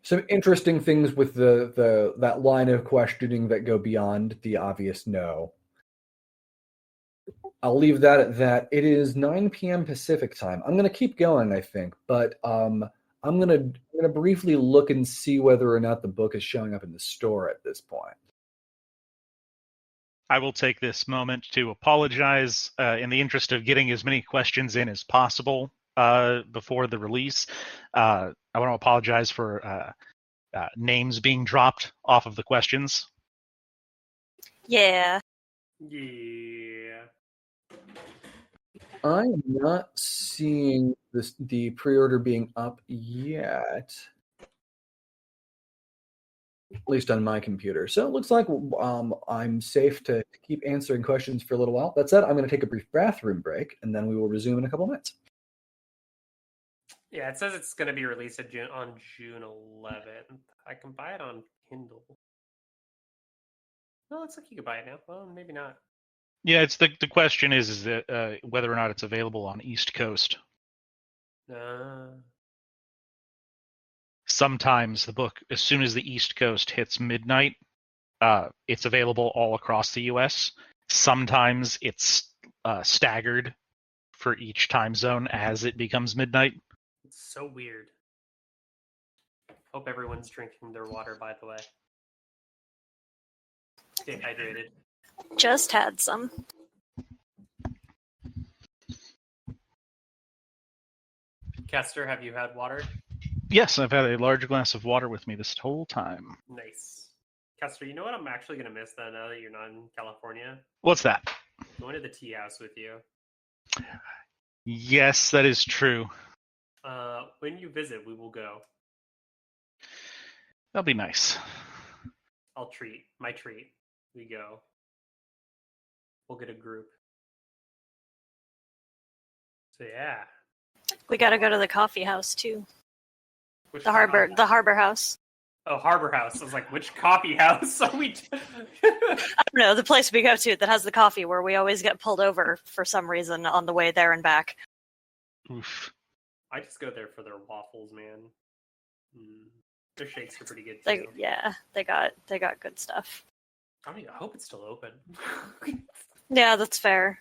some interesting things with that line of questioning that go beyond the obvious no. I'll leave that at that. It is 9 p.m. Pacific time. I'm going to keep going, I think, but I'm going to going to briefly look and see whether or not the book is showing up in the store at this point. I will take this moment to apologize in the interest of getting as many questions in as possible before the release. I want to apologize for names being dropped off of the questions. Yeah. Yeah. I am not seeing the pre-order being up yet, at least on my computer. So it looks like I'm safe to keep answering questions for a little while. That said, I'm going to take a brief bathroom break, and then we will resume in a couple minutes. Yeah, it says it's going to be released on June 11th. I can buy it on Kindle. No, it looks like you can buy it now. Well, maybe not. Yeah, it's the question is that whether or not it's available on East Coast. Sometimes the book, as soon as the East Coast hits midnight, it's available all across the U.S. Sometimes it's staggered for each time zone as it becomes midnight. It's so weird. Hope everyone's drinking their water, by the way. Stay hydrated. Just had some. Kester, have you had water? Yes, I've had a large glass of water with me this whole time. Nice. Kester, you know what I'm actually going to miss then, now that you're not in California? What's that? Going to the tea house with you. Yes, that is true. When you visit, we will go. That'll be nice. I'll treat. My treat. We go. We'll get a group. So yeah. We got to go to the coffee house too. Which The harbor house. Oh, Harbor House. I was like, which coffee house are we? I don't know, the place we go to that has the coffee where we always get pulled over for some reason on the way there and back. Oof. I just go there for their waffles, man. Their shakes are pretty good too. They got good stuff. I hope it's still open. Yeah, that's fair.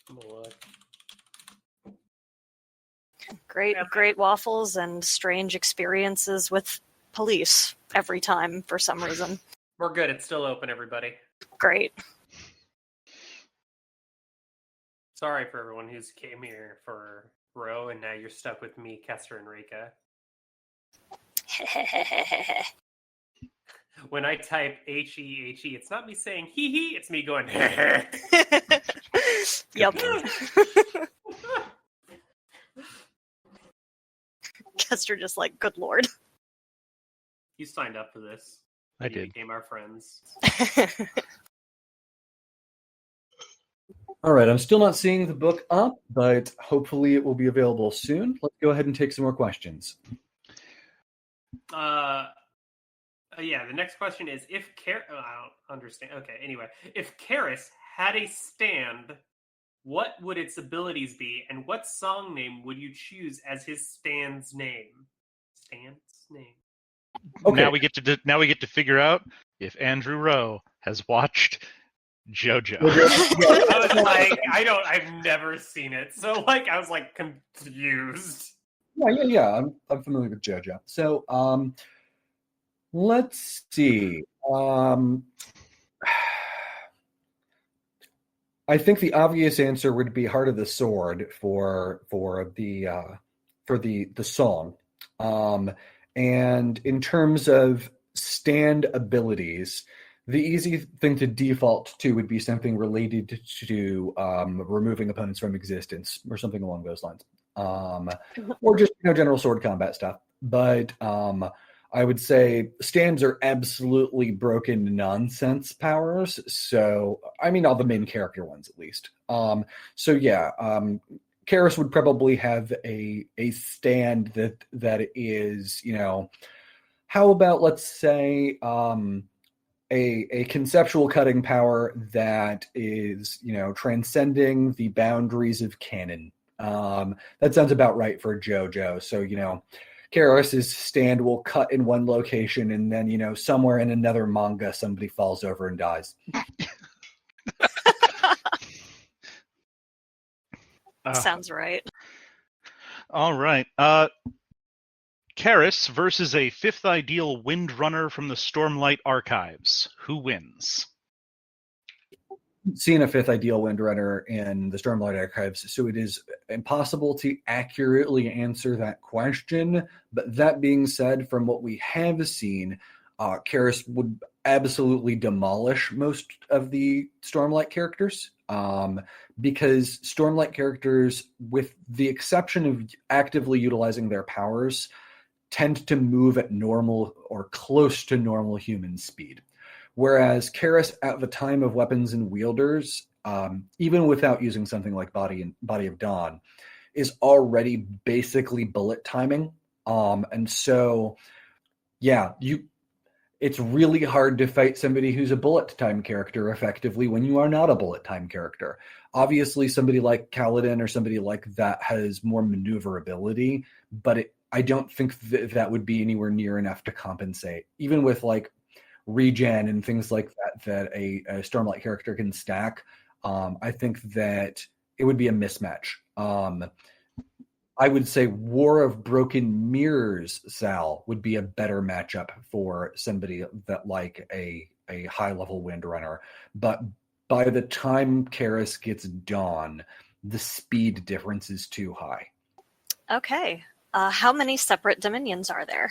I'm gonna look. Great waffles and strange experiences with police every time for some reason. We're good. It's still open, everybody. Great. Sorry for everyone who's came here for Ro, and now you're stuck with me, Kester, and Rika. When I type H-E-H-E, it's not me saying hee-hee, it's me going Yep. Kester just like, good lord. You signed up for this. I You did. became our friends. All right, I'm still not seeing the book up, but hopefully it will be available soon. Let's go ahead and take some more questions. Yeah, the next question is, I don't understand. Okay, anyway. If Karis had a stand, what would its abilities be, and what song name would you choose as his stand's name? Stand's name. Okay. Now we get to figure out if Andrew Rowe has watched JoJo. I was like, I've never seen it, so I was like confused. Yeah. I'm familiar with JoJo. So, let's see. I think the obvious answer would be Heart of the Sword for the song. And in terms of stand abilities, the easy thing to default to would be something related to removing opponents from existence or something along those lines. Or just general sword combat stuff. But I would say stands are absolutely broken nonsense powers. So, I mean, all the main character ones, at least. Karis would probably have a stand that is, how about, let's say, a conceptual cutting power that is, transcending the boundaries of canon. That sounds about right for JoJo. So, Karis's stand will cut in one location, and then, somewhere in another manga, somebody falls over and dies. Sounds right. All right. Karis versus a fifth ideal Windrunner from the Stormlight Archives. Who wins? Seen a fifth ideal Windrunner in the Stormlight Archives, so it is impossible to accurately answer that question. But that being said, from what we have seen, Karis would absolutely demolish most of the Stormlight characters, because Stormlight characters, with the exception of actively utilizing their powers, tend to move at normal or close to normal human speed. Whereas Karis, at the time of Weapons and Wielders, even without using something like Body of Dawn, is already basically bullet timing. And so, yeah, it's really hard to fight somebody who's a bullet time character effectively when you are not a bullet time character. Obviously, somebody like Kaladin or somebody like that has more maneuverability, but I don't think that would be anywhere near enough to compensate. Even with like regen and things like that a Stormlight character can stack, I think that it would be a mismatch. I would say War of Broken Mirrors, Sal, would be a better matchup for somebody that like a high-level Windrunner. But by the time Karis gets Dawn, the speed difference is too high. Okay. How many separate dominions are there?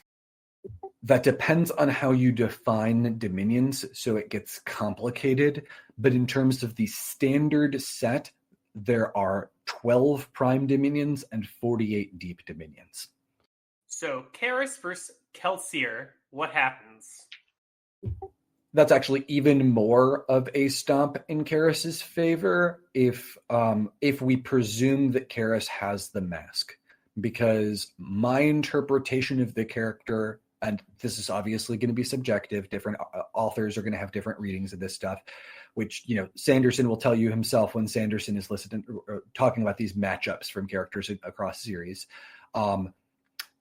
That depends on how you define dominions, so it gets complicated. But in terms of the standard set, there are 12 prime dominions and 48 deep dominions. So, Karis versus Kelsier, what happens? That's actually even more of a stomp in Karis's favor if we presume that Karis has the mask. Because my interpretation of the character, and this is obviously going to be subjective, different authors are going to have different readings of this stuff, which, Sanderson will tell you himself when Sanderson is listening or talking about these matchups from characters across series. The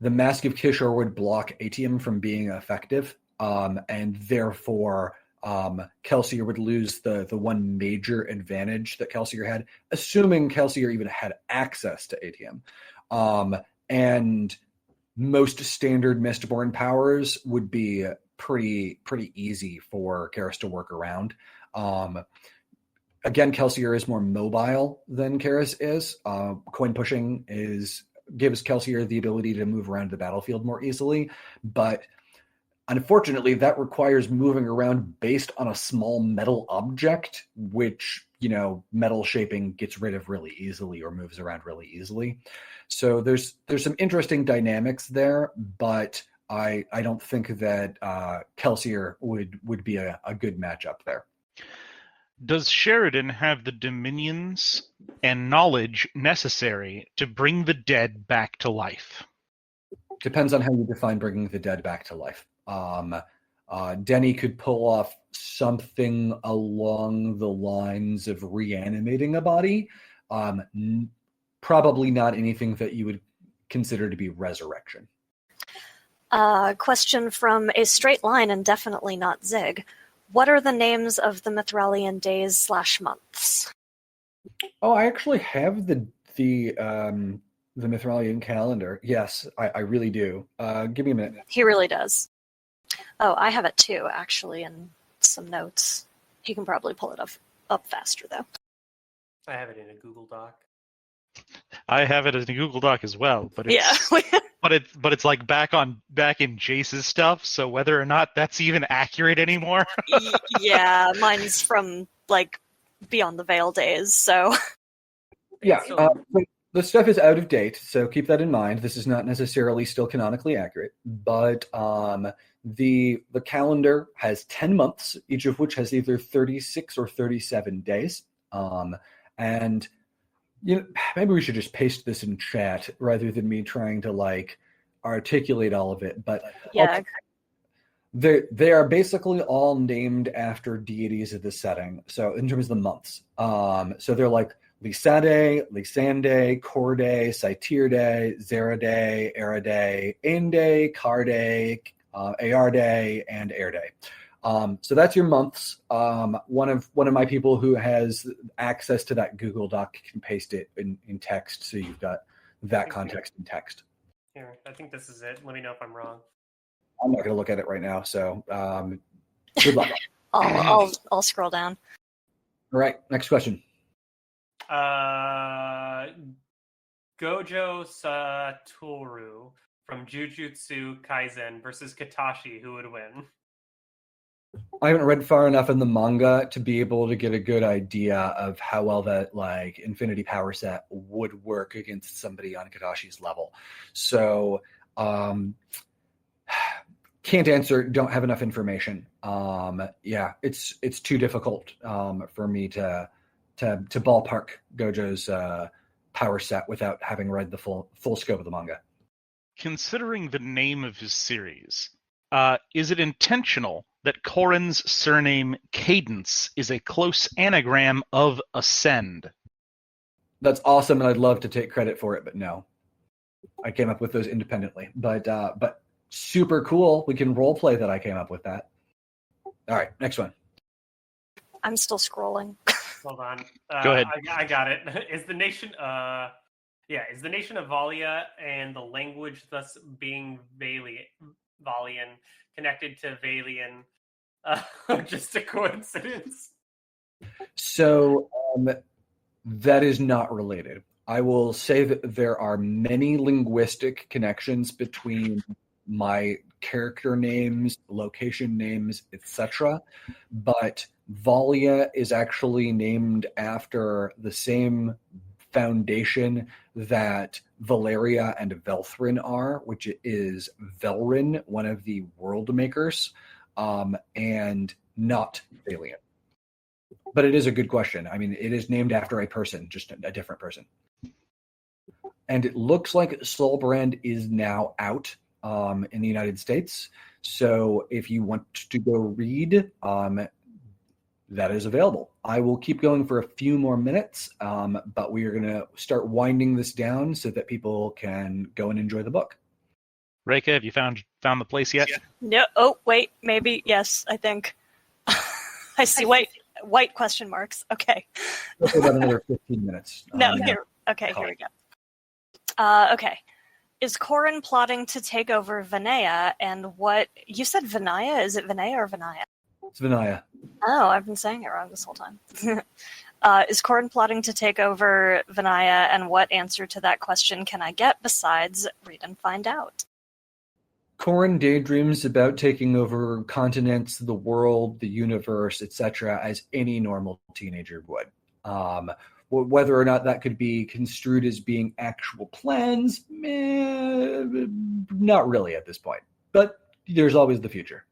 Mask of Kishore would block Atium from being effective, and therefore Kelsier would lose the one major advantage that Kelsier had, assuming Kelsier even had access to Atium. And most standard Mistborn powers would be pretty easy for Karis to work around. Again, Kelsier is more mobile than Karis is. Coin pushing gives Kelsier the ability to move around the battlefield more easily, but unfortunately, that requires moving around based on a small metal object, which, metal shaping gets rid of really easily or moves around really easily. So there's some interesting dynamics there, but I don't think that Kelsier would be a good matchup there. Does Sheridan have the dominions and knowledge necessary to bring the dead back to life? Depends on how you define bringing the dead back to life. Denny could pull off something along the lines of reanimating a body. Probably not anything that you would consider to be resurrection. Question from a straight line and definitely not Zig. What are the names of the Mithralian days / months? Oh, I actually have the Mithralian calendar. Yes, I really do. Give me a minute. He really does. Oh, I have it too, actually, in some notes. He can probably pull it up faster, though. I have it in a Google Doc. I have it as a Google Doc as well, but it's, yeah. but it's like back in Jace's stuff. So whether or not that's even accurate anymore. Yeah, mine's from like Beyond the Veil days. So yeah, the stuff is out of date, so keep that in mind. This is not necessarily still canonically accurate, but the calendar has 10 months, each of which has either 36 or 37 days, and maybe we should just paste this in chat rather than me trying to articulate all of it. But yeah, they are basically all named after deities of the setting. So in terms of the months, so they're like Lysade, Lysande, Corday, Saityrde, Zerade, Erade, Ainde, Carde, Ayarde, and Airde. So that's your months. One of my people who has access to that Google Doc can paste it in text, so you've got that context in text. Here, I think this is it. Let me know if I'm wrong. I'm not going to look at it right now, so good luck. I'll scroll down. All right, next question. Gojo Satoru from Jujutsu Kaisen versus Katashi. Who would win? I haven't read far enough in the manga to be able to get a good idea of how well that like infinity power set would work against somebody on Katashi's level. So can't answer, don't have enough information. Yeah, it's too difficult for me to ballpark Gojo's power set without having read the full scope of the manga. Considering the name of his series, is it intentional that Corrin's surname Cadence is a close anagram of ascend? That's awesome, and I'd love to take credit for it, but no. I came up with those independently. But super cool. We can role play that I came up with that. All right, next one. I'm still scrolling. Hold on. Go ahead. I got it. Is the nation of Valia and the language thus being Valian connected to Valian just a coincidence? So that is not related. I will say that there are many linguistic connections between my character names, location names, etc. But Valia is actually named after the same foundation that Valeria and Velthrin are, which is Velrin, one of the world makers, and not Valian. But it is a good question. I mean, it is named after a person, just a different person. And it looks like Soulbrand is now out in the United States. So if you want to go read, that is available. I will keep going for a few more minutes, but we are going to start winding this down so that people can go and enjoy the book. Reika, have you found the place yet? No. Oh, wait. Maybe. Yes, I think. I see white question marks. Okay. Let's about another 15 minutes. No, here. Okay, here we go. Okay. Is Corrin plotting to take over Vinaya? And what you said, Vinaya? Is it Vinaya or Vinaya? It's Vinaya. Oh, I've been saying it wrong this whole time. Is Corrin plotting to take over Vinaya? And what answer to that question can I get besides read and find out? Corrin daydreams about taking over continents, the world, the universe, etc., as any normal teenager would. Whether or not that could be construed as being actual plans, not really at this point. But there's always the future.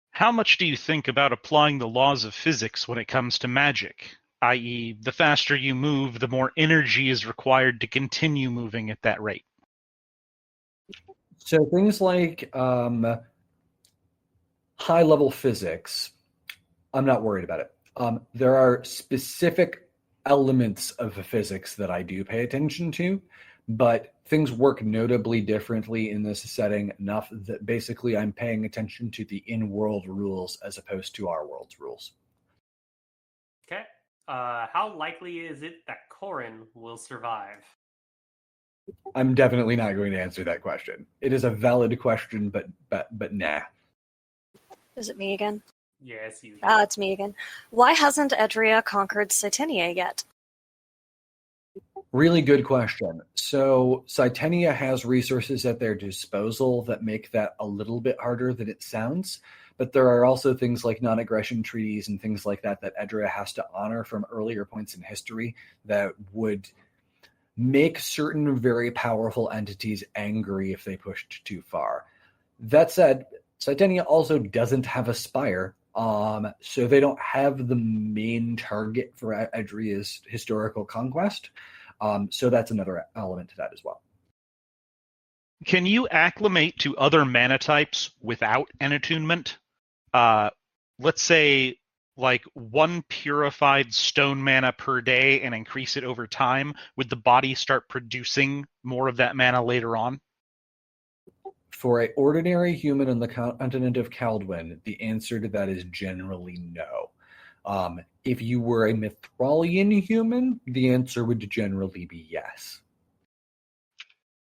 How much do you think about applying the laws of physics when it comes to magic? I.e., the faster you move, the more energy is required to continue moving at that rate. So things like high-level physics, I'm not worried about it. There are specific elements of physics that I do pay attention to, but things work notably differently in this setting enough that basically I'm paying attention to the in-world rules as opposed to our world's rules. Okay. How likely is it that Corrin will survive? I'm definitely not going to answer that question. It is a valid question, but nah. Is it me again? Yes, you. It's me again. Why hasn't Edria conquered Cytenia yet? Really good question. So Cytenia has resources at their disposal that make that a little bit harder than it sounds. But there are also things like non-aggression treaties and things like that Edria has to honor from earlier points in history that would make certain very powerful entities angry if they pushed too far. That said, Cytenia also doesn't have a spire, so they don't have the main target for Edria's historical conquest. So that's another element to that as well. Can you acclimate to other mana types without an attunement? Let's say like 1 purified stone mana per day and increase it over time. Would the body start producing more of that mana later on? For an ordinary human on the continent of Kaldwin, the answer to that is generally no. If you were a Mithralian human, the answer would generally be yes.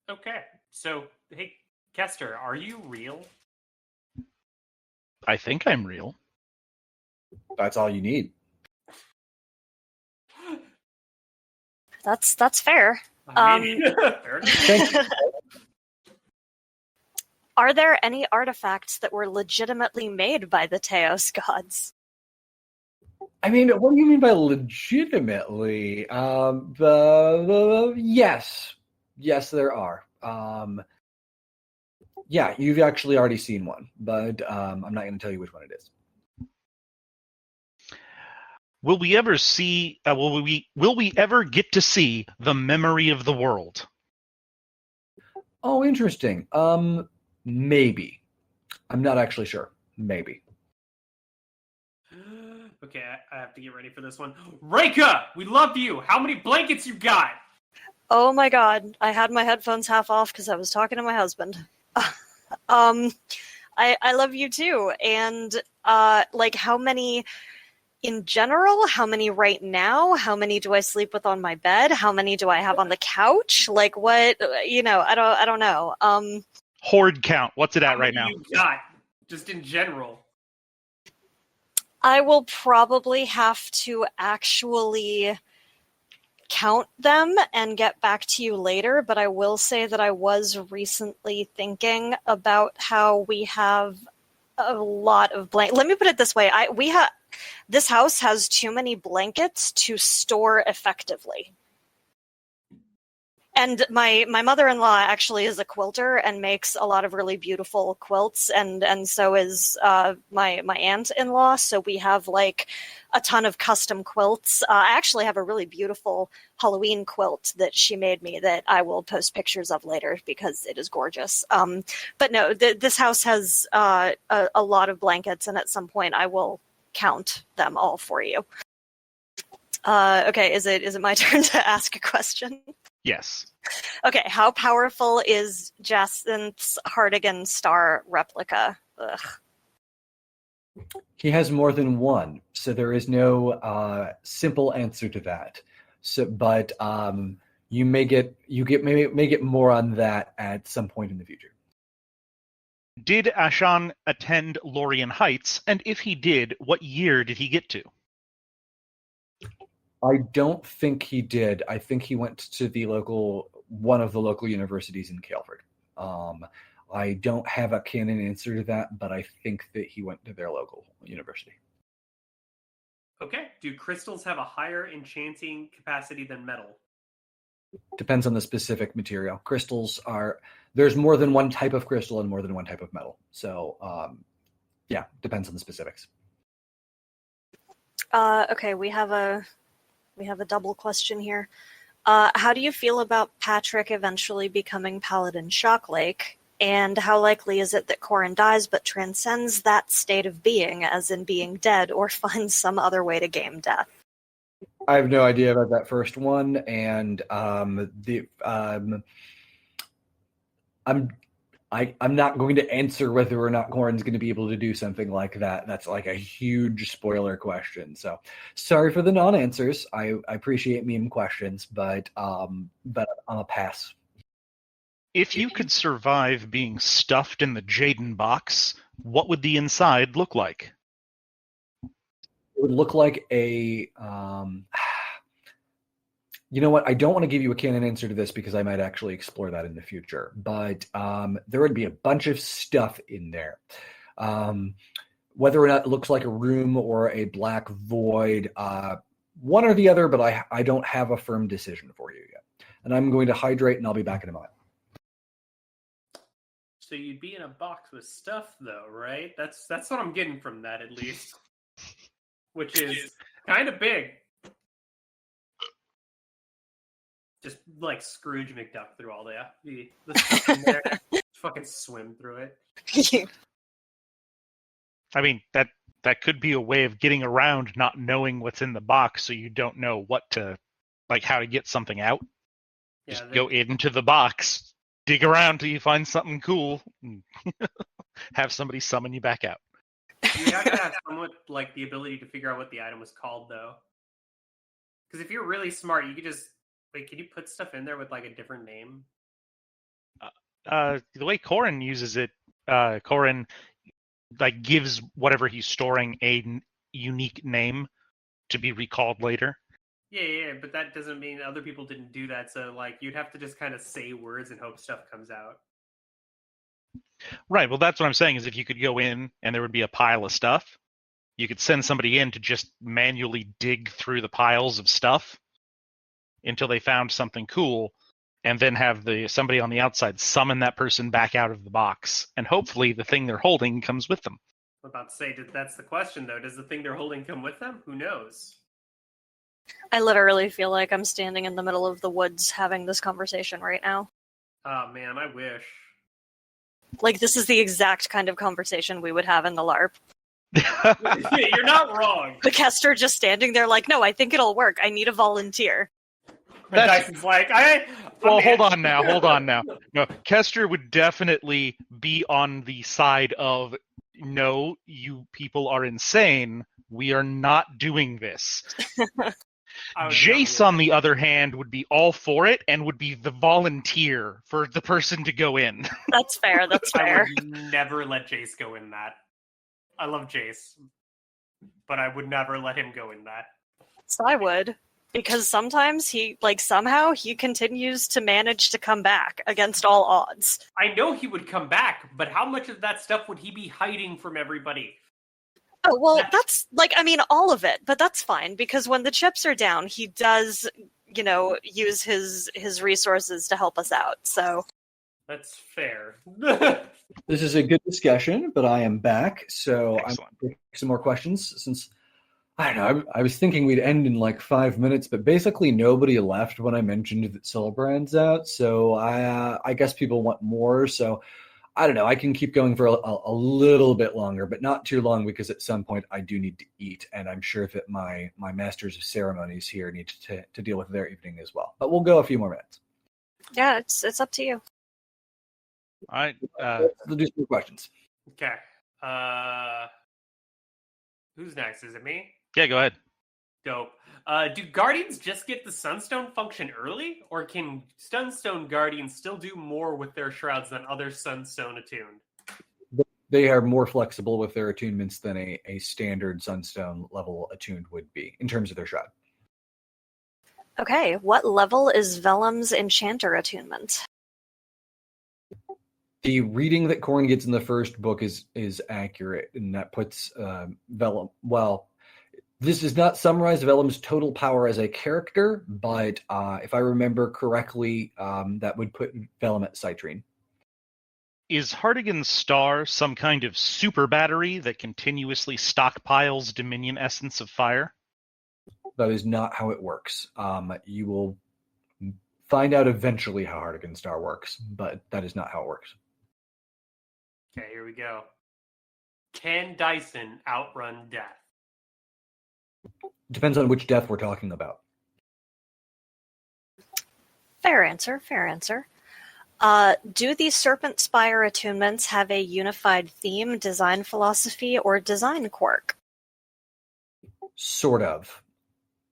Okay. So, hey, Kester, are you real? I think I'm real. That's all you need. That's fair. I mean, fair enough. Thank you. Are there any artifacts that were legitimately made by the Teos gods? I mean, what do you mean by legitimately? Yes, there are. Yeah, you've actually already seen one, but I'm not going to tell you which one it is. Will we ever see? Will we ever get to see the memory of the world? Oh, interesting. Maybe. I'm not actually sure. Maybe. Okay, I have to get ready for this one. Reika, we love you. How many blankets you got? Oh my god, I had my headphones half off because I was talking to my husband. I love you too. And like how many in general? How many right now? How many do I sleep with on my bed? How many do I have on the couch? Like what? I don't know. Horde count. What's it How at right many now? you got? Just in general. I will probably have to actually count them and get back to you later, but I will say that I was recently thinking about how we have a lot of Let me put it this way: this house has too many blankets to store effectively. And my mother-in-law actually is a quilter and makes a lot of really beautiful quilts, and so is my aunt-in-law. So we have like a ton of custom quilts. I actually have a really beautiful Halloween quilt that she made me that I will post pictures of later because it is gorgeous. But no, this house has a lot of blankets, and at some point I will count them all for you. Okay, is it my turn to ask a question? Yes. Okay, how powerful is Jacinth's Hardigan star replica? Ugh. He has more than one, so there is no simple answer to that. So, but you may get more on that at some point in the future. Did Ashan attend Lorien Heights? And if he did, what year did he get to? I don't think he did. I think he went to one of the local universities in Calvert. I don't have a canon answer to that, but I think that he went to their local university. Okay. Do crystals have a higher enchanting capacity than metal? Depends on the specific material. There's more than one type of crystal and more than one type of metal. So, yeah, depends on the specifics. Okay, we have a double question here. How do you feel about Patrick eventually becoming Paladin Shocklake? And how likely is it that Corin dies but transcends that state of being, as in being dead, or finds some other way to game death? I have no idea about that first one, and I'm not going to answer whether or not Corin's going to be able to do something like that. That's like a huge spoiler question. So sorry for the non-answers. I appreciate meme questions, but I'm a pass. If you could survive being stuffed in the Jaden box, what would the inside look like? It would look like a you know what? I don't want to give you a canon answer to this because I might actually explore that in the future. But there would be a bunch of stuff in there. Whether or not it looks like a room or a black void, one or the other, but I don't have a firm decision for you yet. And I'm going to hydrate, and I'll be back in a moment. So you'd be in a box with stuff, though, right? That's what I'm getting from that, at least. Which is kind of big. Just like Scrooge McDuck through all the stuff in there. Fucking swim through it. I mean, that could be a way of getting around not knowing what's in the box, so you don't know how to get something out. Yeah, Just go into the box, dig around till you find something cool, and have somebody summon you back out. You have to have somewhat like the ability to figure out what the item was called, though. Because if you're really smart, you could just can you put stuff in there with like a different name? the way Corin uses it, Corin like gives whatever he's storing a unique name to be recalled later. Yeah, but that doesn't mean other people didn't do that. So, like, you'd have to just kind of say words and hope stuff comes out. Right. Well, that's what I'm saying is if you could go in and there would be a pile of stuff, you could send somebody in to just manually dig through the piles of stuff until they found something cool, and then have somebody on the outside summon that person back out of the box, and hopefully the thing they're holding comes with them. I'm about to say, that's the question, though. Does the thing they're holding come with them? Who knows? I literally feel like I'm standing in the middle of the woods having this conversation right now. Oh, man, I wish. Like, this is the exact kind of conversation we would have in the LARP. You're not wrong. The Kester just standing there like, no, I think it'll work. I need a volunteer. Dyson's like, well, hold on now. No, Kester would definitely be on the side of, no, you people are insane. We are not doing this. Jace, on the other hand, would be all for it and would be the volunteer for the person to go in. That's fair. I would never let Jace go in that. I love Jace, but I would never let him go in that. So I would. Because sometimes somehow he continues to manage to come back against all odds. I know he would come back, but how much of that stuff would he be hiding from everybody? Oh, well, that's, all of it, but that's fine, because when the chips are down, he does, use his resources to help us out, so... That's fair. This is a good discussion, but I am back, so Excellent. I'm going to take some more questions, since... I don't know. I was thinking we'd end in like 5 minutes, but basically nobody left when I mentioned that Soulbrand's out. So I guess people want more. So I don't know. I can keep going for a little bit longer, but not too long, because at some point I do need to eat, and I'm sure that my masters of ceremonies here need to deal with their evening as well. But we'll go a few more minutes. Yeah, it's up to you. All right. We'll do some questions. Okay. Who's next? Is it me? Yeah, go ahead. Dope. Do Guardians just get the Sunstone function early, or can Sunstone Guardians still do more with their shrouds than other Sunstone attuned? They are more flexible with their attunements than a standard Sunstone level attuned would be in terms of their shroud. Okay, what level is Vellum's Enchanter attunement? The reading that Corin gets in the first book is accurate, and that puts Vellum... Well, this does not summarize Vellum's total power as a character, but if I remember correctly, that would put Vellum at Citrine. Is Hardigan's Star some kind of super battery that continuously stockpiles Dominion essence of fire? That is not how it works. You will find out eventually how Hardigan's Star works, but that is not how it works. Okay, here we go. Can Dyson outrun death? Depends on which death we're talking about. Fair answer. Do the Serpent Spire attunements have a unified theme, design philosophy, or design quirk? Sort of.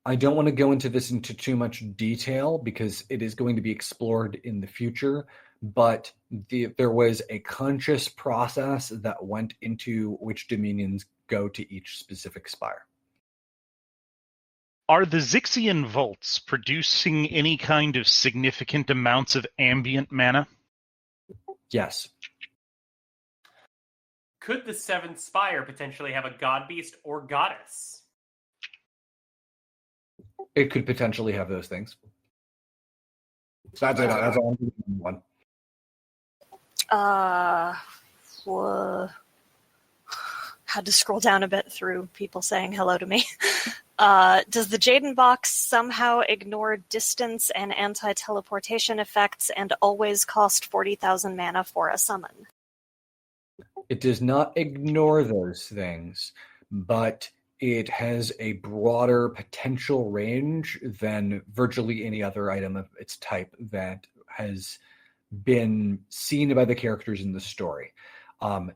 I don't want to go into this into too much detail because it is going to be explored in the future, but there was a conscious process that went into which dominions go to each specific spire. Are the Zixian vaults producing any kind of significant amounts of ambient mana? Yes. Could the Seventh Spire potentially have a god beast or goddess? It could potentially have those things. That's it. That's all. One. Had to scroll down a bit through people saying hello to me. Does the Jaden box somehow ignore distance and anti-teleportation effects and always cost 40,000 mana for a summon? It does not ignore those things, but it has a broader potential range than virtually any other item of its type that has been seen by the characters in the story.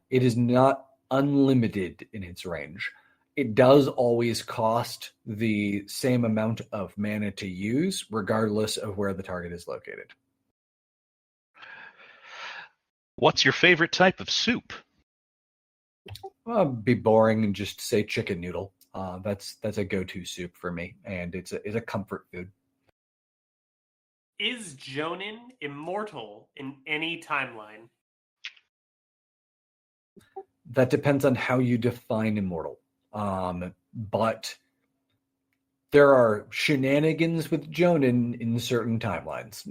It is not unlimited in its range. It does always cost the same amount of mana to use, regardless of where the target is located. What's your favorite type of soup? Be boring and just say chicken noodle. That's a go-to soup for me, and it's a comfort food. Is Jonin immortal in any timeline? That depends on how you define immortal. But there are shenanigans with Jonin in certain timelines.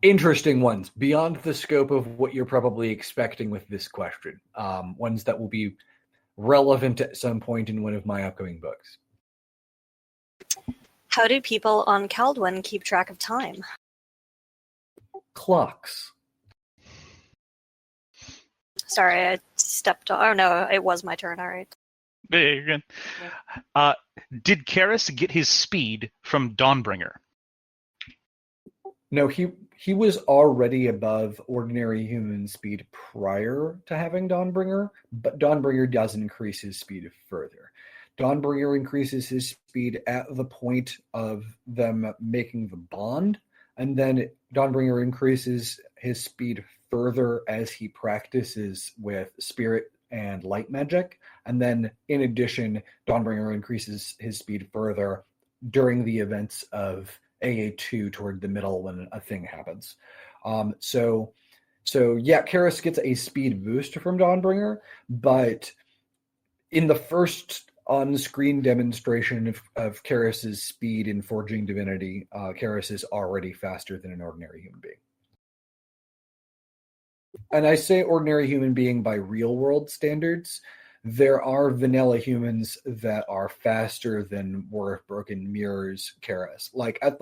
Interesting ones, beyond the scope of what you're probably expecting with this question. Ones that will be relevant at some point in one of my upcoming books. How do people on Kaldwin keep track of time? Clocks. Sorry, I stepped on. Oh no, it was my turn. All right. Yeah, you're good. Did Karis get his speed from Dawnbringer? No, he was already above ordinary human speed prior to having Dawnbringer, but Dawnbringer does increase his speed further. Dawnbringer increases his speed at the point of them making the bond, and then Dawnbringer increases his speed further as he practices with spirit and light magic, and then in addition, Dawnbringer increases his speed further during the events of AA2 toward the middle when a thing happens. So yeah, Karis gets a speed boost from Dawnbringer, but in the first on-screen demonstration of Karis's speed in Forging Divinity, Karis is already faster than an ordinary human being. And I say ordinary human being by real-world standards. There are vanilla humans that are faster than War of Broken Mirrors Karis. Like at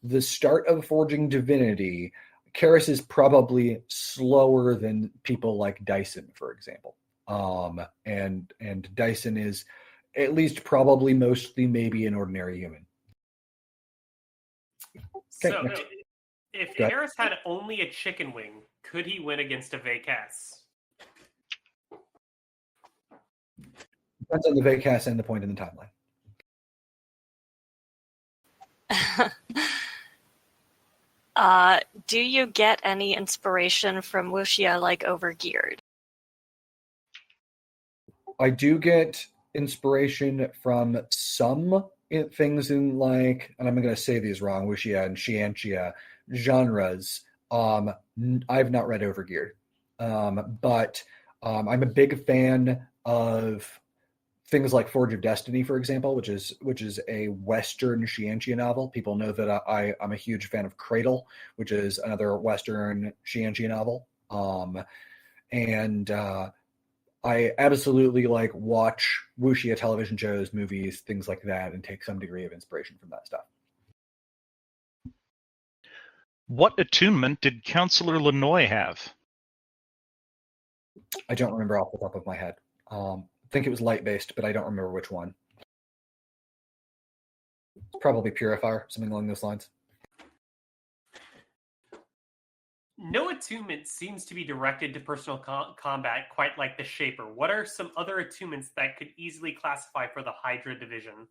the start of Forging Divinity, Karis is probably slower than people like Dyson, for example. And Dyson is at least probably mostly maybe an ordinary human. Okay, So, next. if Go ahead. Karis had only a chicken wing, could he win against a Vacas? Depends on the Vacas and the point in the timeline. Do you get any inspiration from Wuxia like Overgeared? I do get inspiration from some things in like, and I'm going to say these wrong, Wuxia and Xianxia genres. I've not read Overgeared, but I'm a big fan of things like Forge of Destiny, for example, which is a Western Xianxia novel. People know that I'm a huge fan of Cradle, which is another Western Xianxia novel. And I absolutely like watch wuxia television shows, movies, things like that, and take some degree of inspiration from that stuff. What attunement did Counselor Lenoy have? I don't remember off the top of my head. I think it was light-based, but I don't remember which one. Probably Purifier, something along those lines. No attunement seems to be directed to personal combat quite like the Shaper. What are some other attunements that could easily classify for the Hydra division?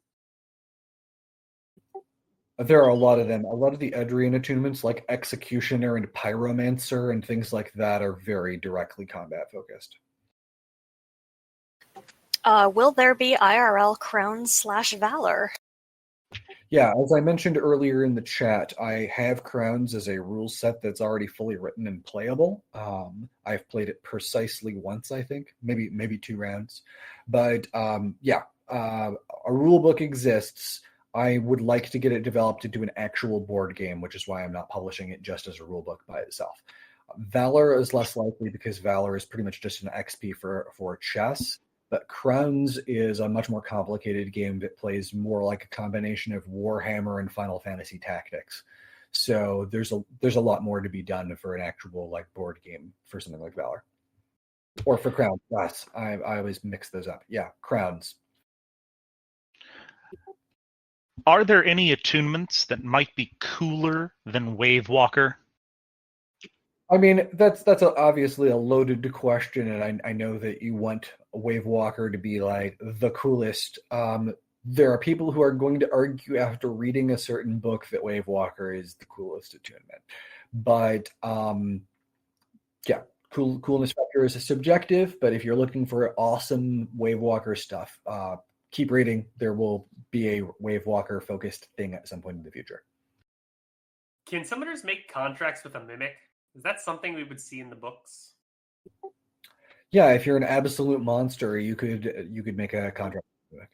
There are a lot of them. A lot of the Edrian attunements, like Executioner and Pyromancer and things like that, are very directly combat-focused. Will there be IRL Crown/Valor? Yeah, as I mentioned earlier in the chat, I have Crowns as a rule set that's already fully written and playable. I've played it precisely once, I think, maybe 2 rounds. But a rule book exists. I would like to get it developed into an actual board game, which is why I'm not publishing it just as a rule book by itself. Valor is less likely because Valor is pretty much just an XP for chess. But Crowns is a much more complicated game that plays more like a combination of Warhammer and Final Fantasy Tactics. So there's a lot more to be done for an actual like board game for something like Valor. Or for Crowns. Yes, I always mix those up. Yeah, Crowns. Are there any attunements that might be cooler than Wave Walker? I mean, that's obviously a loaded question, and I know that you want Wave Walker to be like the coolest. There are people who are going to argue after reading a certain book that Wave Walker is the coolest attunement. But yeah, coolness factor is subjective, but if you're looking for awesome Wave Walker stuff, keep reading. There will be a Wave Walker focused thing at some point in the future. Can summoners make contracts with a mimic? Is that something we would see in the books? Yeah, if you're an absolute monster, you could make a contract with a mimic.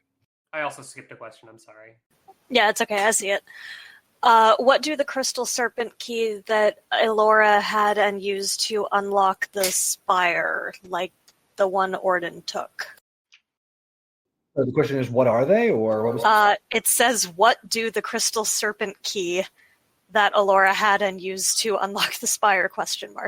I also skipped a question. I'm sorry. Yeah, it's okay. I see it. What do the crystal serpent key that Elora had and used to unlock the spire, like the one Orden took? So the question is, what are they, or what was? It says, "What do the crystal serpent key that Elora had and used to unlock the spire?" ?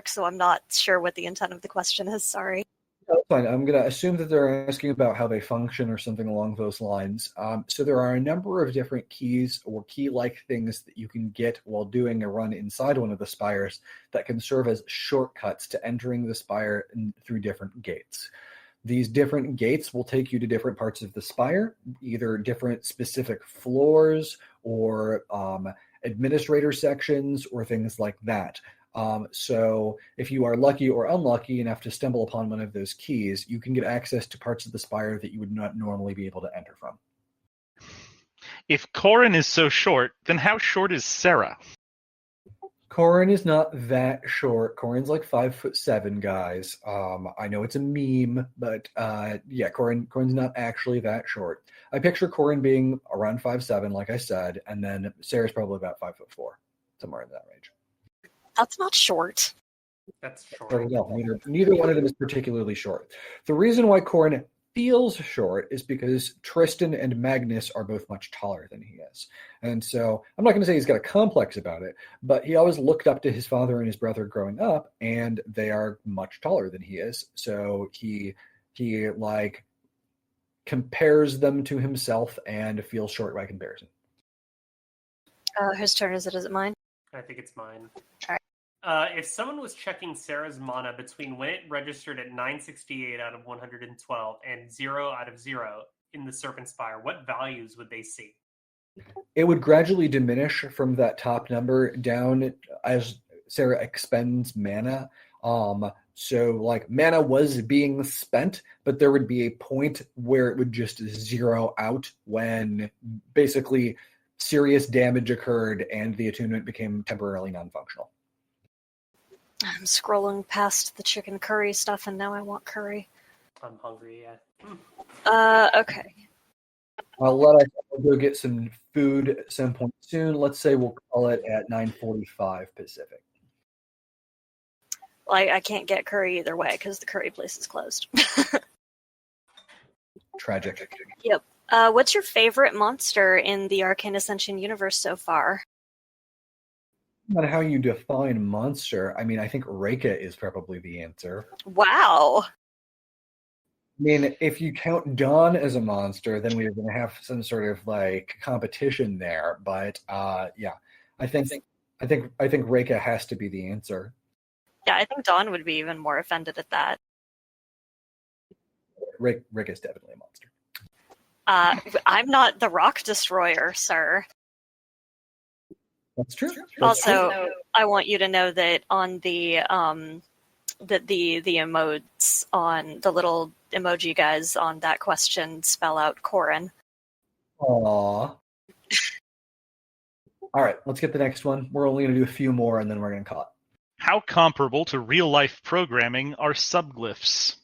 So I'm not sure what the intent of the question is. Sorry. That's fine. I'm going to assume that they're asking about how they function or something along those lines. So there are a number of different keys or key-like things that you can get while doing a run inside one of the spires that can serve as shortcuts to entering the spire through different gates. These different gates will take you to different parts of the spire, either different specific floors or administrator sections or things like that. So if you are lucky or unlucky enough to stumble upon one of those keys, you can get access to parts of the spire that you would not normally be able to enter from. If Corin is so short, then how short is Sarah? Corin is not that short. Corin's like 5'7", guys. I know it's a meme, but yeah, Corin's not actually that short. I picture Corin being around 5'7", like I said, and then Sarah's probably about 5'4", somewhere in that range. That's not short. That's short. No, neither one of them is particularly short. The reason why Corin feels short is because Tristan and Magnus are both much taller than he is. And so I'm not going to say he's got a complex about it, but he always looked up to his father and his brother growing up, and they are much taller than he is. So he like compares them to himself and feels short by comparison. Whose turn is it? Is it mine? I think it's mine. All right. If someone was checking Sarah's mana between when it registered at 968 out of 112 and 0 out of 0 in the Serpent Spire, what values would they see? It would gradually diminish from that top number down as Sarah expends mana. So like mana was being spent, but there would be a point where it would just zero out when basically serious damage occurred and the attunement became temporarily non-functional. I'm scrolling past the chicken curry stuff, and now I want curry. I'm hungry, yeah. Okay. I'll go get some food at some point soon. Let's say we'll call it at 9:45 Pacific. Well, I can't get curry either way because the curry place is closed. Tragic. Yep. What's your favorite monster in the Arcane Ascension universe so far? No matter how you define monster, I mean, I think Reika is probably the answer. Wow. I mean, if you count Dawn as a monster, then we're going to have some sort of like competition there. But yeah, I think Reika has to be the answer. Yeah, I think Dawn would be even more offended at that. Reika is definitely a monster. I'm not the Rock Destroyer, sir. That's true. Also, I want you to know that on the emotes on the little emoji guys on that question spell out Corin. Aww. All right, let's get the next one. We're only going to do a few more, and then we're going to call it. How comparable to real-life programming are subglyphs?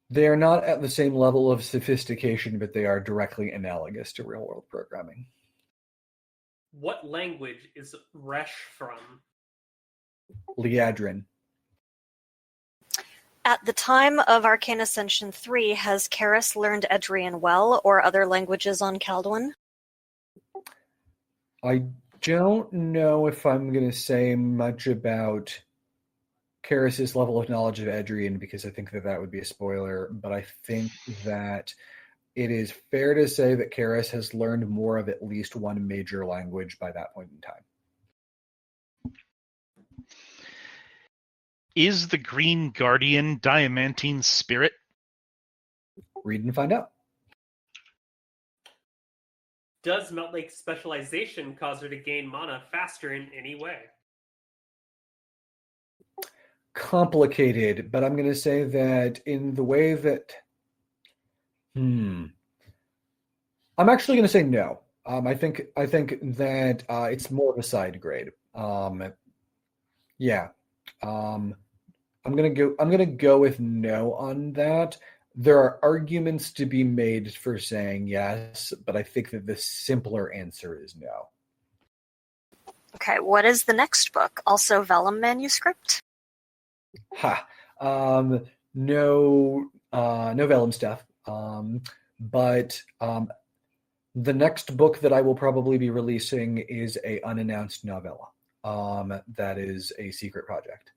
They are not at the same level of sophistication, but they are directly analogous to real-world programming. What language is Resh from? Liadrin. At the time of Arcane Ascension 3, has Karis learned Edrian well or other languages on Kaldwin? I don't know if I'm going to say much about Karis' level of knowledge of Edrian because I think that would be a spoiler, but I think that it is fair to say that Karis has learned more of at least one major language by that point in time. Is the Green Guardian Diamantine's spirit? Read and find out. Does Meltlake's specialization cause her to gain mana faster in any way? complicated, but I'm going to say that in the way that, I'm actually going to say no. I think that it's more of a side grade. Yeah. Um, I'm gonna go with no on that. There are arguments to be made for saying yes, but I think that the simpler answer is no. Okay, what is the next book? Also vellum manuscript? Ha. No, no vellum stuff. But the next book that I will probably be releasing is a unannounced novella. That is a secret project.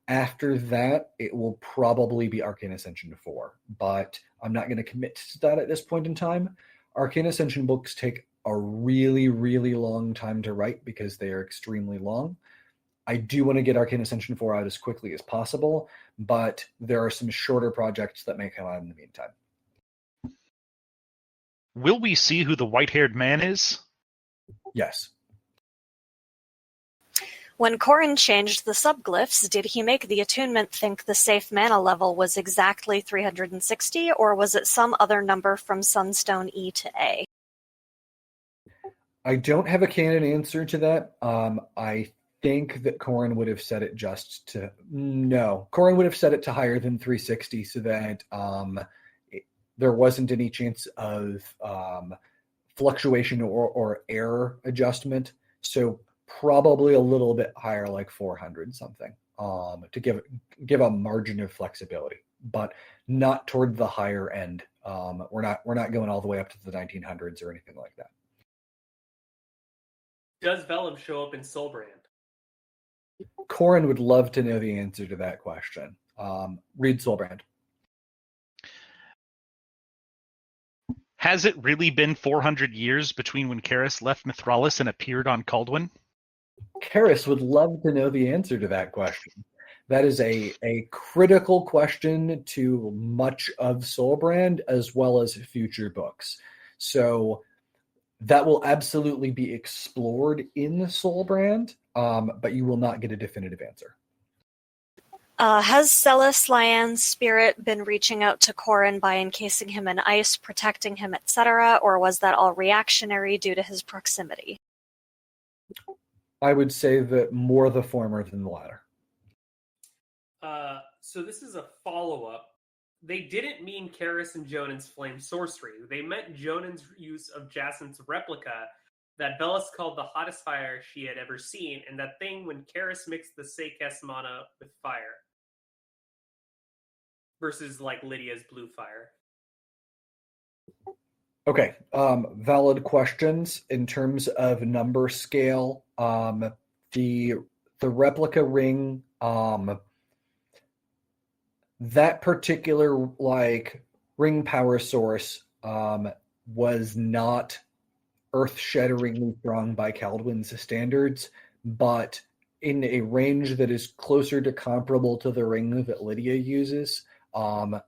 After that, it will probably be Arcane Ascension 4, but I'm not going to commit to that at this point in time. Arcane Ascension books take a really, really long time to write because they are extremely long. I do want to get Arcane Ascension 4 out as quickly as possible, but there are some shorter projects that may come out in the meantime. Will we see who the white-haired man is? Yes. When Corrin changed the subglyphs, did he make the attunement think the safe mana level was exactly 360, or was it some other number from Sunstone E to A? I don't have a canon answer to that. I think that Corrin would have set it just to no. Corrin would have set it to higher than 360 so that there wasn't any chance of fluctuation or error adjustment. So probably a little bit higher, like 400 something, to give a margin of flexibility, but not toward the higher end. We're not going all the way up to the 1900s or anything like that. Does vellum show up in Soulbrand? Corrin would love to know the answer to that question. Read Soulbrand. Has it really been 400 years between when Karis left Mithralis and appeared on Kaldwin? Karis would love to know the answer to that question. That is a critical question to much of Soulbrand as well as future books. So that will absolutely be explored in Soulbrand, but you will not get a definitive answer. Has Celis Lyan's spirit been reaching out to Corrin by encasing him in ice, protecting him, etc., or was that all reactionary due to his proximity? I would say that more the former than the latter. So this is a follow-up. They didn't mean Karis and Jonan's flame sorcery. They meant Jonan's use of Jacinth's replica that Bellis called the hottest fire she had ever seen, and that thing when Karis mixed the Seikes mana with fire. Versus like Lydia's blue fire. Okay, valid questions in terms of number scale. The replica ring, that particular like ring power source was not earth-shatteringly strong by Kaldwin's standards, but in a range that is closer to comparable to the ring that Lydia uses.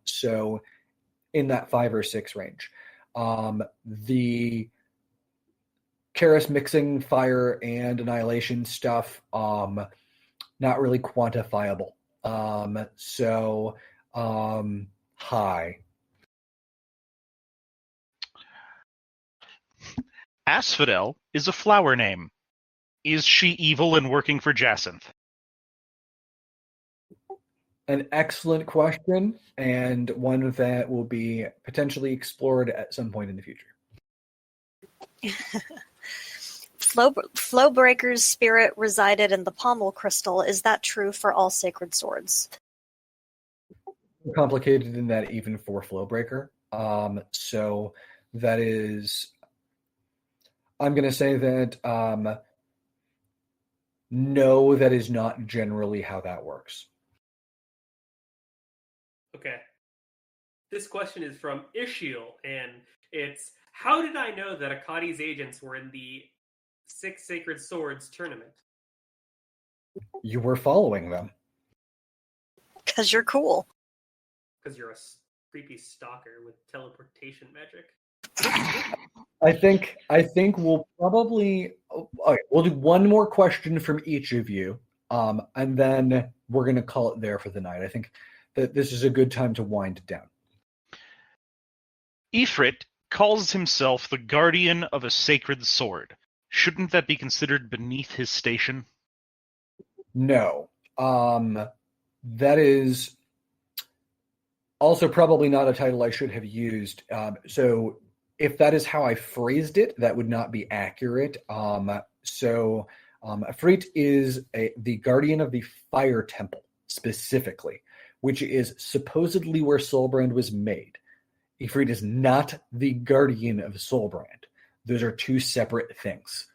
So in that 5 or 6 range. The Karis mixing fire and annihilation stuff, not really quantifiable. High. Asphodel is a flower name. Is she evil and working for Jacinth? An excellent question, and one that will be potentially explored at some point in the future. Flowbreaker's spirit resided in the pommel crystal. Is that true for all sacred swords? Complicated in that even for Flowbreaker. So that is... I'm going to say that no, that is not generally how that works. Okay. This question is from Ishiel, and it's, how did I know that Akkadi's agents were in the 6 Sacred Swords tournament? You were following them. Because you're cool. Because you're a creepy stalker with teleportation magic. I think we'll probably... Okay, we'll do one more question from each of you, And then we're going to call it there for the night. I think that this is a good time to wind down. Ifrit calls himself the guardian of a sacred sword. Shouldn't that be considered beneath his station? No. That is also probably not a title I should have used. So if that is how I phrased it, that would not be accurate. Ifrit is the guardian of the Fire Temple, specifically, which is supposedly where Soulbrand was made. Ifrit is not the guardian of Soulbrand. Those are two separate things.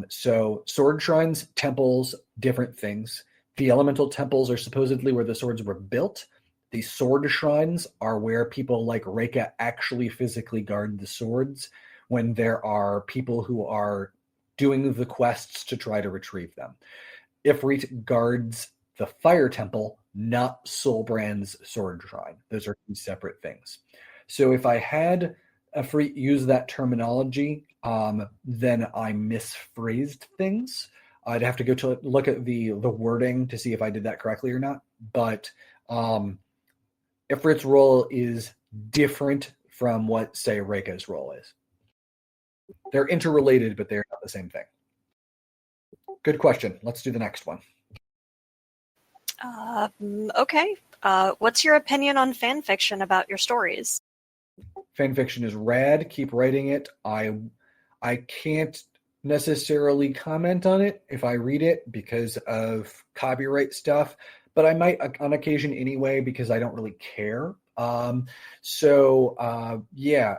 So sword shrines, temples, different things. The elemental temples are supposedly where the swords were built. The sword shrines are where people like Reika actually physically guard the swords when there are people who are doing the quests to try to retrieve them. Ifrit guards the Fire Temple, not Soulbrand's sword shrine. Those are two separate things. So if I had Ifrit use that terminology, then I misphrased things. I'd have to go to look at the wording to see if I did that correctly or not. But Ifrit's role is different from what, say, Reika's role is. They're interrelated, but they're not the same thing. Good question. Let's do the next one. Okay. What's your opinion on fan fiction about your stories? Fan fiction is rad. Keep writing it. I can't necessarily comment on it if I read it because of copyright stuff, but I might on occasion anyway because I don't really care. Yeah.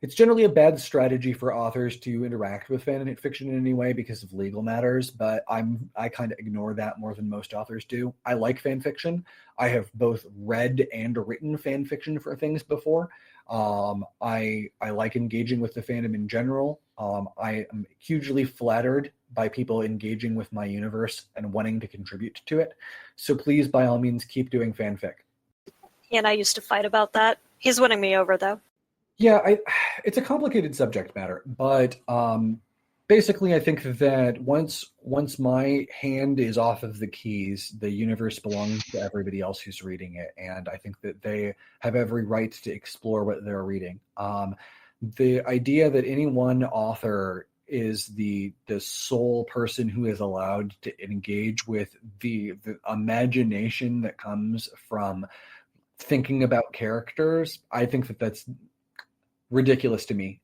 It's generally a bad strategy for authors to interact with fan fiction in any way because of legal matters, but I kind of ignore that more than most authors do. I like fan fiction. I have both read and written fan fiction for things before. I like engaging with the fandom in general. I am hugely flattered by people engaging with my universe and wanting to contribute to it. So please, by all means, keep doing fanfic. He and I used to fight about that. He's winning me over, though. Yeah, it's a complicated subject matter, but basically I think that once my hand is off of the keys, the universe belongs to everybody else who's reading it, and I think that they have every right to explore what they're reading. The idea that any one author is the sole person who is allowed to engage with the imagination that comes from thinking about characters, I think that that's ridiculous to me.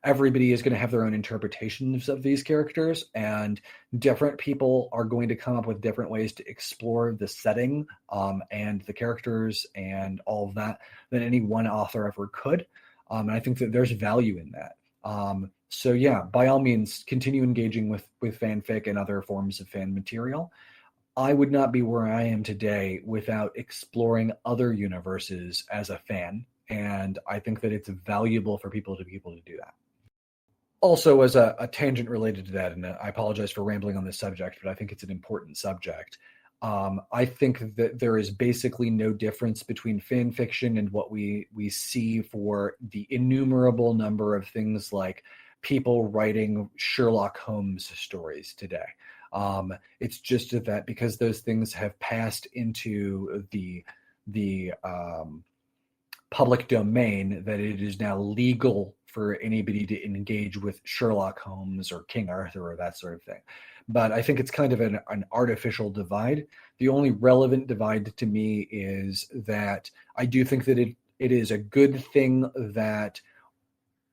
Everybody is going to have their own interpretations of these characters, and different people are going to come up with different ways to explore the setting and the characters and all of that than any one author ever could. And I think that there's value in that. So yeah, by all means, continue engaging with fanfic and other forms of fan material. I would not be where I am today without exploring other universes as a fan. And I think that it's valuable for people to be able to do that. Also, as a tangent related to that, and I apologize for rambling on this subject, but I think it's an important subject. I think that there is basically no difference between fan fiction and what we see for the innumerable number of things like people writing Sherlock Holmes stories today. It's just that because those things have passed into the public domain, that it is now legal for anybody to engage with Sherlock Holmes or King Arthur or that sort of thing. But I think it's kind of an artificial divide. The only relevant divide to me is that I do think that it is a good thing that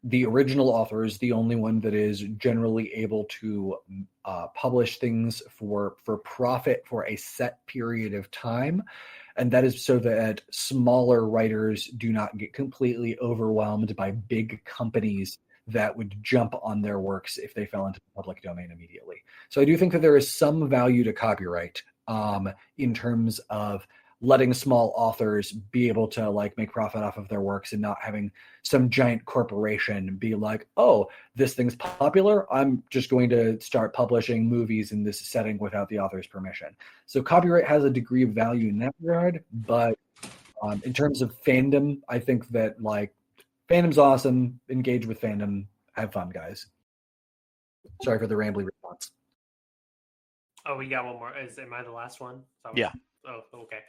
the original author is the only one that is generally able to publish things for profit for a set period of time. And that is so that smaller writers do not get completely overwhelmed by big companies that would jump on their works if they fell into the public domain immediately. So I do think that there is some value to copyright in terms of letting small authors be able to make profit off of their works and not having some giant corporation be like, oh, this thing's popular, I'm just going to start publishing movies in this setting without the author's permission. So copyright has a degree of value in that regard, but in terms of fandom, I think that fandom's awesome. Engage with fandom. Have fun, guys. Sorry for the rambly response. Oh, we got one more. Am I the last one? Yeah. Oh, okay.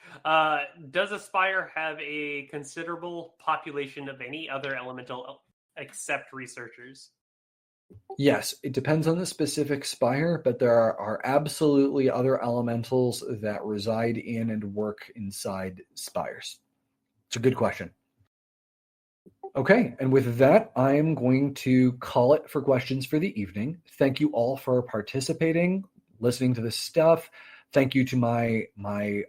Does Aspire have a considerable population of any other elemental except researchers? Yes, it depends on the specific spire, but there are absolutely other elementals that reside in and work inside spires. It's a good question. Okay, and with that, I'm going to call it for questions for the evening. Thank you all for participating, listening to this stuff. Thank you to my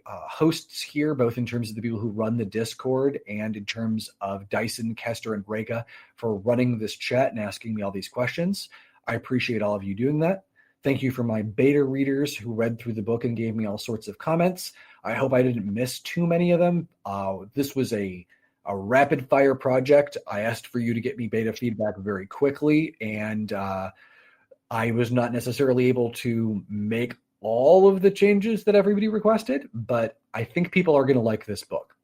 hosts here, both in terms of the people who run the Discord and in terms of Dyson, Kester, and Reka for running this chat and asking me all these questions. I appreciate all of you doing that. Thank you for my beta readers who read through the book and gave me all sorts of comments. I hope I didn't miss too many of them. This was a rapid fire project. I asked for you to get me beta feedback very quickly, and I was not necessarily able to make all of the changes that everybody requested, but I think people are going to like this book.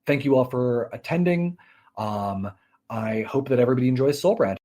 Thank you all for attending. I hope that everybody enjoys Soulbrand.